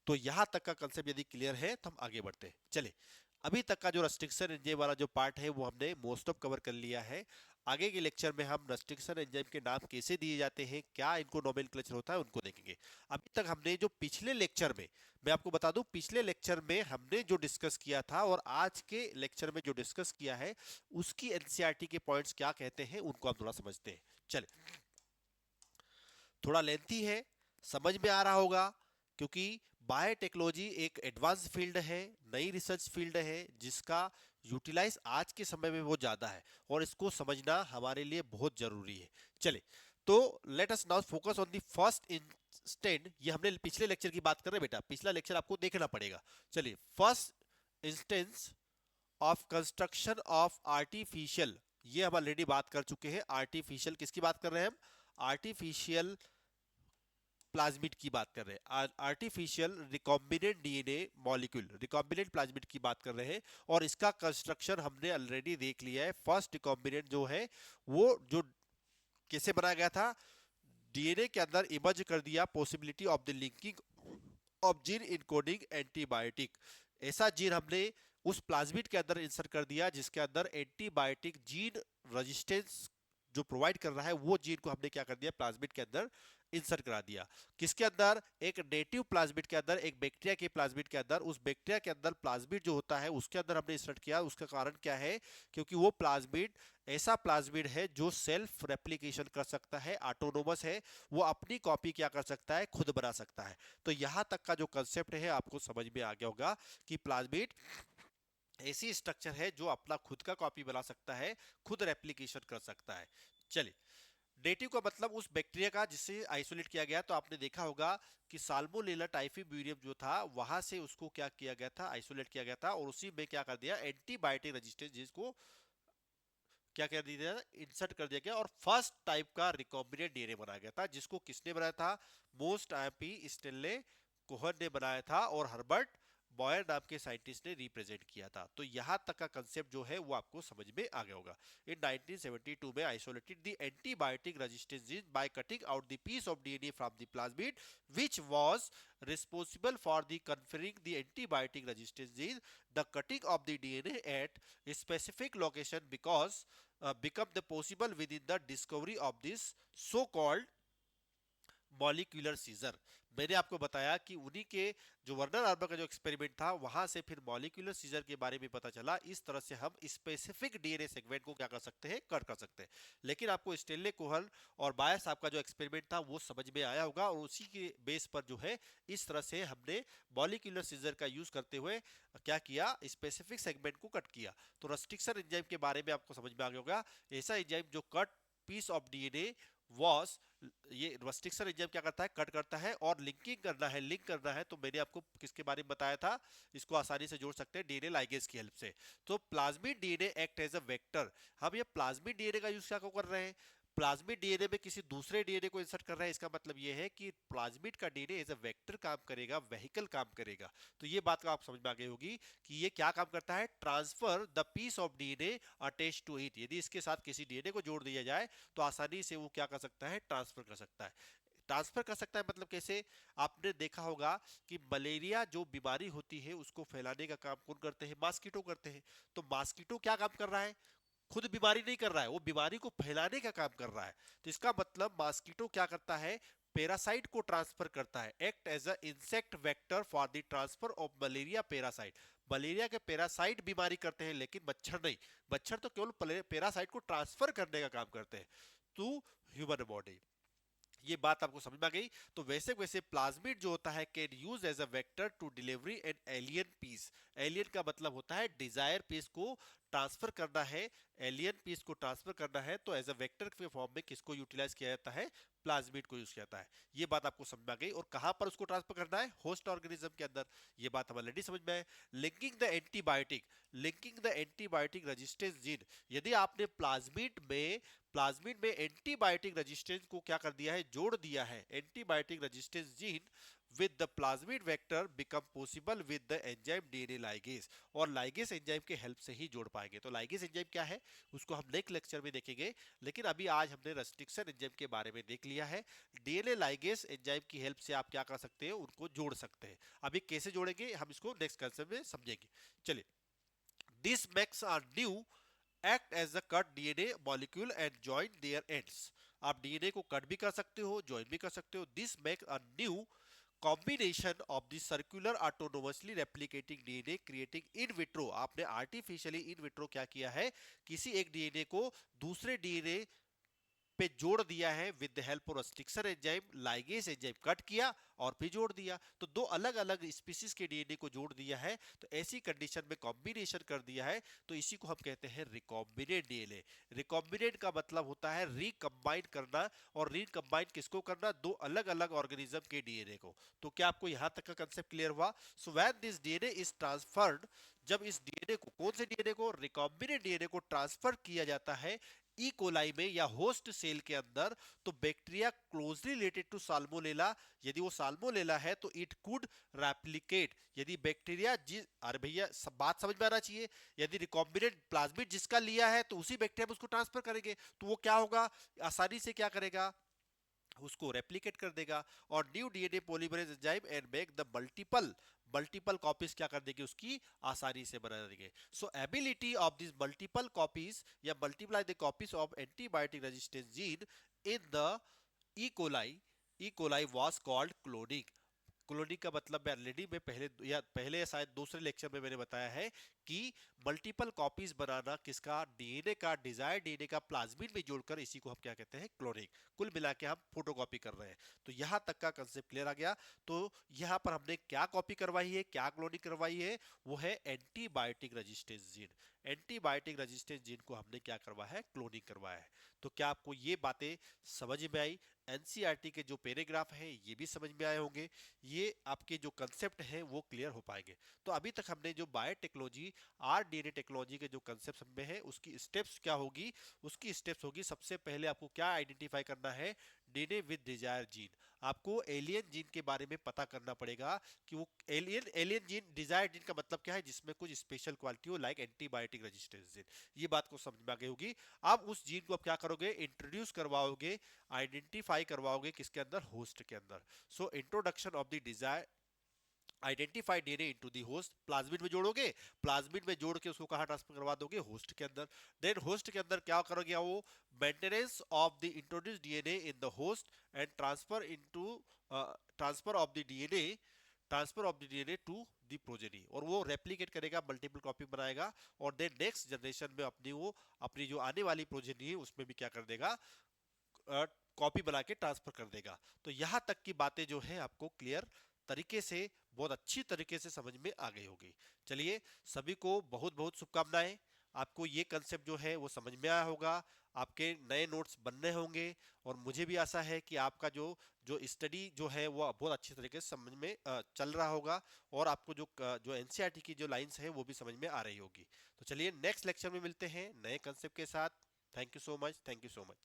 तो यहां तक का कंसेप्ट यदि क्लियर है तो हम आगे बढ़ते हैं। चलिए, अभी तक का जो रेस्ट्रिक्शन एंजाइम वाला जो पार्ट है वो हमने मोस्ट ऑफ कवर कर लिया है। आगे के लेक्चर में हम रेस्ट्रिक्शन एंजाइम के नाम कैसे दिए जाते हैं, क्या इनको नोमेनक्लेचर होता है, उनको देखेंगे। अभी तक हमने जो पिछले लेक्चर में, मैं आपको बता दूं, पिछले लेक्चर में हमने जो डिस्कस किया था और आज के लेक्चर में जो डिस्कस किया है उसकी एनसीईआरटी के पॉइंट्स क्या कहते हैं उनको हम थोड़ा समझते हैं। चलिए, थोड़ा लेंथी है, समझ में आ रहा होगा, क्योंकि बायोटेक्नोलॉजी एक एडवांस फील्ड है, नई रिसर्च फील्ड है, जिसका यूटिलाइज आज के समय में बहुत ज्यादा है और इसको समझना हमारे लिए बहुत जरूरी है। चलिए, तो let us now focus on the first instant. ये हमने पिछले लेक्चर की बात कर रहे हैं बेटा, पिछला लेक्चर आपको देखना पड़ेगा। चलिए, first instance of construction of artificial, ये हम ऑलरेडी बात कर चुके हैं। आर्टिफिशियल किसकी बात कर रहे हैं हम? आर्टिफिशियल प्लाज्मिड की बात कर रहे हैं, artificial recombinant DNA molecule, recombinant plasmid की बात कर रहे हैं। और इसका कंस्ट्रक्शन हमने ऑलरेडी देख लिया है। फर्स्ट रिकॉम्बिनेंट जो है वो जो कैसे बनाया गया था, डीएनए के अंदर इमर्ज कर दिया possibility of the linking of gene encoding antibiotic. ऐसा जीन हमने उस प्लाज्मिड के अंदर इंसर्ट कर दिया जिसके अंदर एंटीबायोटिक जीन रेजिस्टेंस जो प्रोवाइड कर रहा है वो जीन को हमने क्या कर दिया, प्लाज्मिड के अंदर इंसर्ट करा दिया। किसके अंदर? एक नेटिव प्लाज्मिड के अंदर, एक बैक्टीरिया के प्लाज्मिड के अंदर। उस बैक्टीरिया के अंदर प्लाज्मिड जो होता है उसके अंदर हमने इंसर्ट किया। उसका कारण क्या है? क्योंकि वो प्लाज्मिड ऐसा प्लाज्मिड है जो सेल्फ रेप्लिकेशन कर सकता है, ऑटोनोमस है, वो अपनी कॉपी क्या कर सकता है, खुद बना सकता है। तो यहां तक का जो कंसेप्ट है आपको समझ में आ गया होगा कि प्लाज्मिड ऐसी स्ट्रक्चर है जो अपना खुद का कॉपी बना सकता है, खुद रेप्लिकेशन कर सकता है। चलिए, नेटिव का मतलब उस बैक्टीरिया का जिससे आइसोलेट किया गया। तो आपने देखा होगा कि साल्मोनेला टाइफीब्यूरियम जो था वहां से उसको क्या किया गया था, आइसोलेट किया गया था और उसी में क्या कर दिया, एंटीबायोटिक रेजिस्टेंस जिसको क्या कर दिया, इंसर्ट कर दिया गया और फर्स्ट टाइप का रिकॉम्बिनेंट डीएनए बनाया गया था, जिसको किसने बनाया था? मोस्ट आईएमपी स्टेनले कोहन ने बनाया था और हर्बर्ट बॉयर नाम के साइंटिस्ट ने रिप्रेजेंट किया था। तो यहां तक का कंसेप्ट जो है वो आपको समझ में आ गया होगा। इन 1972 में isolated the antibiotic resistance gene by cutting out the piece of DNA from the plasmid which was responsible for the conferring the antibiotic resistance gene. The cutting of the DNA at a specific location because become the possible within the discovery of this so called molecular scissor. मैंने आपको बताया कि उन्हीं के जो Werner harbour का जो experiment था वहां से फिर मॉलिक्यूलर सीजर के बारे में पता चला। इस तरह से हम स्पेसिफिक डीएनए सेगमेंट को क्या कर सकते हैं, कट कर सकते हैं। लेकिन आपको स्टेनले कोहन और बायर साहब का जो एक्सपेरिमेंट था वो समझ में आया होगा और उसी के बेस पर जो है इस तरह से हमने मॉलिक्यूलर सीजर का यूज करते हुए क्या किया, स्पेसिफिक सेगमेंट को कट किया। तो रेस्ट्रिक्शन एंजाइम के बारे में आपको समझ में आ गया होगा, ऐसा एंजाइम जो cut piece of DNA was, ये रेस्ट्रिक्शन एंजाइम क्या करता है, कट करता है। और लिंकिंग करना है, लिंक करना है, तो मैंने आपको किसके बारे में बताया था, इसको आसानी से जोड़ सकते हैं डीएनए लाइगेज की हेल्प से। तो plasmid DNA act as a vector. हम ये प्लाज्मिड डीएनए का यूज क्या कर रहे हैं, प्लाज्मिड डीएनए में किसी दूसरे डीएनए को इंसर्ट कर रहे हैं। इसका मतलब ये है कि प्लाज्मिड का डीएनए एज अ वेक्टर काम करेगा, वेहिकल काम करेगा। तो ये बात का आप समझ में आ गई होगी कि ये क्या काम करता है, transfer the piece of DNA attach to it. यदि इसके साथ किसी डीएनए को जोड़ दिया जाए तो आसानी से वो क्या कर सकता है, ट्रांसफर कर सकता है। ट्रांसफर कर सकता है मतलब कैसे? आपने देखा होगा कि मलेरिया जो बीमारी होती है उसको फैलाने का काम कौन करते हैं, मॉस्किटो करते हैं। तो मॉस्किटो क्या काम कर रहा है, खुद बीमारी नहीं कर रहा है, वो बीमारी को फैलाने का काम कर रहा है। तो इसका मतलब मॉस्किटो क्या करता है, पैरासाइट को ट्रांसफर करता है, act as a insect vector for the transfer of malaria parasite. Malaria के पैरासाइट बीमारी करते हैं लेकिन मच्छर नहीं। मच्छर तो केवल पैरासाइट को ट्रांसफर करने का काम करते हैं टू ह्यूमन बॉडी। ये बात आपको समझ में आ गई। तो वैसे वैसे प्लाज्मिड जो होता है can use as a vector to delivery an alien piece. Alien का मतलब होता है डिजायर पीस को ट्रांसफर करना है, एलियन पीस को ट्रांसफर करना है। तो एज अ वेक्टर के फॉर्म में किसको यूटिलाइज किया जाता है, प्लाज्मिड को यूज किया जाता है। ये बात आपको समझ में आ गई। और कहां पर उसको ट्रांसफर करना है, होस्ट ऑर्गेनिज्म के अंदर। ये बात हम ऑलरेडी समझ में आए। Linking the antibiotic, linking the antibiotic resistance gene. यदि आपने प्लाज्मिड में एंटीबायोटिक रेजिस्टेंस को क्या कर दिया है, जोड़ दिया है, antibiotic resistance gene with the plasmid vector become possible with the enzyme DNA ligase, और ligase एंजाइम के हेल्प से ही जोड़ पाएंगे। तो ligase एंजाइम क्या है उसको हम नेक्स्ट लेक्चर में देखेंगे, लेकिन अभी आज हमने रेस्ट्रिक्शन एंजाइम के बारे में देख लिया है। डीएनए लाइगेस एंजाइम की हेल्प से आप क्या कर सकते हैं, उनको जोड़ सकते हैं। अभी कैसे जोड़ेंगे हम इसको नेक्स्ट कंसेप्ट में समझेंगे। चलिए, this makes are new act as a cut DNA molecule and join their ends. आप डीएनए को कट भी कर सकते हो, ज्वाइन भी कर सकते हो। This makes a new combination of the circular autonomously replicating DNA creating in vitro. आपने आर्टिफिशियली इन विट्रो क्या किया है, किसी एक डीएनए को दूसरे डीएनए पे जोड़ दिया है with the help of restriction enzyme, ligase enzyme cut किया और फिर जोड़ दिया। तो दो अलग अलग स्पीसीज के डीएनए को जोड़ दिया है, तो ऐसी कंडीशन में कॉम्बिनेशन कर दिया है, तो इसी को हम कहते हैं रिकॉम्बिनेट डीएनए। रिकॉम्बिनेट का मतलब होता है रिकंबाइन करना, और रिकंबाइन किसको करना, दो अलग अलग ऑर्गेनिज्म के डीएनए को। तो क्या आपको यहां तक का कंसेप्ट क्लियर हुआ? So when this DNA is transferred, जब इस डीएनए को, कौन से डीएनए को, रिकॉम्बिनेट डीएनए को ट्रांसफर किया जाता है ई कोलाई में या होस्ट सेल के अंदर, तो bacteria closely related to Salmonella, यदि वो साल्मोनेला है तो इट कुड रेप्लिकेट। यदि बैक्टीरिया अरे भैया सब बात समझ में आना चाहिए, यदि रिकॉम्बिनेंट प्लाज्मिड जिसका लिया है तो उसी बैक्टीरिया में उसको ट्रांसफर करेंगे, तो वो क्या होगा, आसानी से क्या करेगा, उसको रेप्लिकेट कर देगा। और new DNA polymerase enzyme and make the multiple copies क्या कर देगी, उसकी आसानी से बना देंगे। So ability of this multiple copies या multiply the copies of antibiotic resistance gene in the E coli was called cloning. Cloning का मतलब ऑलरेडी मैं पहले या शायद दूसरे लेक्चर में मैंने बताया है कि मल्टीपल कॉपीज बनाना किसका, डीएनए का, डिजायर डीएनए का प्लाज्मिड में जोड़कर, इसी को हम क्या कहते हैं, क्लोनिंग। कुल मिला के हम फोटोकॉपी कर रहे हैं। तो यहां तक का कंसेप्ट क्लियर आ गया। तो यहां पर हमने क्या कॉपी करवाई है, क्या क्लोनिंग करवाई है, वो है antibiotic resistance gene. Antibiotic resistance gene को हमने क्या करवाया है, क्लोनिंग करवाया है। तो क्या आपको ये बातें समझ में आई? एनसीईआरटी के जो पैराग्राफ है ये भी समझ में आए होंगे, ये आपके जो कंसेप्ट हैं वो क्लियर हो पाएंगे। तो अभी तक हमने जो बायोटेक्नोलॉजी, आरडीएनए टेक्नोलॉजी के जो कंसेप्ट में है उसकी स्टेप्स क्या होगी, उसकी स्टेप्स होगी, सबसे पहले आपको क्या आइडेंटिफाई करना है, डीएनए विद डिजायर जीन। आपको एलियन जीन के बारे में पता करना पड़ेगा कि वो एलियन जीन, डिजायर जीन का मतलब क्या है, जिसमें कुछ स्पेशल क्वालिटी हो, लाइक एंटीबायोटिक रेजिस्टेंस जीन। ये बात को समझ में आ गई होगी। अब उस जीन को आप क्या करोगे, इंट्रोड्यूस करवाओगे, आइडेंटिफाई करवाओगे किसके अंदर, होस्ट के अंदर। So introduction of the desire identify DNA into the host, plasmid में जोड़ोगे, प्लाज्मिड में जोड़ के उसको कहां ट्रांसफर करवा दोगे, होस्ट के अंदर। देन होस्ट के अंदर क्या करोगे, वो maintenance of the introduce DNA in the host and transfer of the DNA to the progeny, और वो रेप्लिकेट करेगा, मल्टीपल कॉपी बनाएगा, और देन नेक्स्ट जनरेशन में अपनी जो आने वाली प्रोजेनी है उसमें भी क्या कर देगा, कॉपी बना के ट्रांसफर कर देगा। तो यहां तक की बातें जो है आपको क्लियर तरीके से, बहुत अच्छी तरीके से समझ में आ गई होगी। चलिए, सभी को बहुत बहुत शुभकामनाएं। आपको ये कंसेप्ट जो है वो समझ में आया होगा, आपके नए नोट्स बनने होंगे, और मुझे भी आशा है कि आपका जो जो स्टडी जो है वो बहुत अच्छी तरीके से समझ में चल रहा होगा, और आपको जो एनसीईआरटी की जो लाइंस है वो भी समझ में आ रही होगी। तो चलिए नेक्स्ट लेक्चर में मिलते हैं नए कंसेप्ट के साथ। Thank you so much, thank you so much.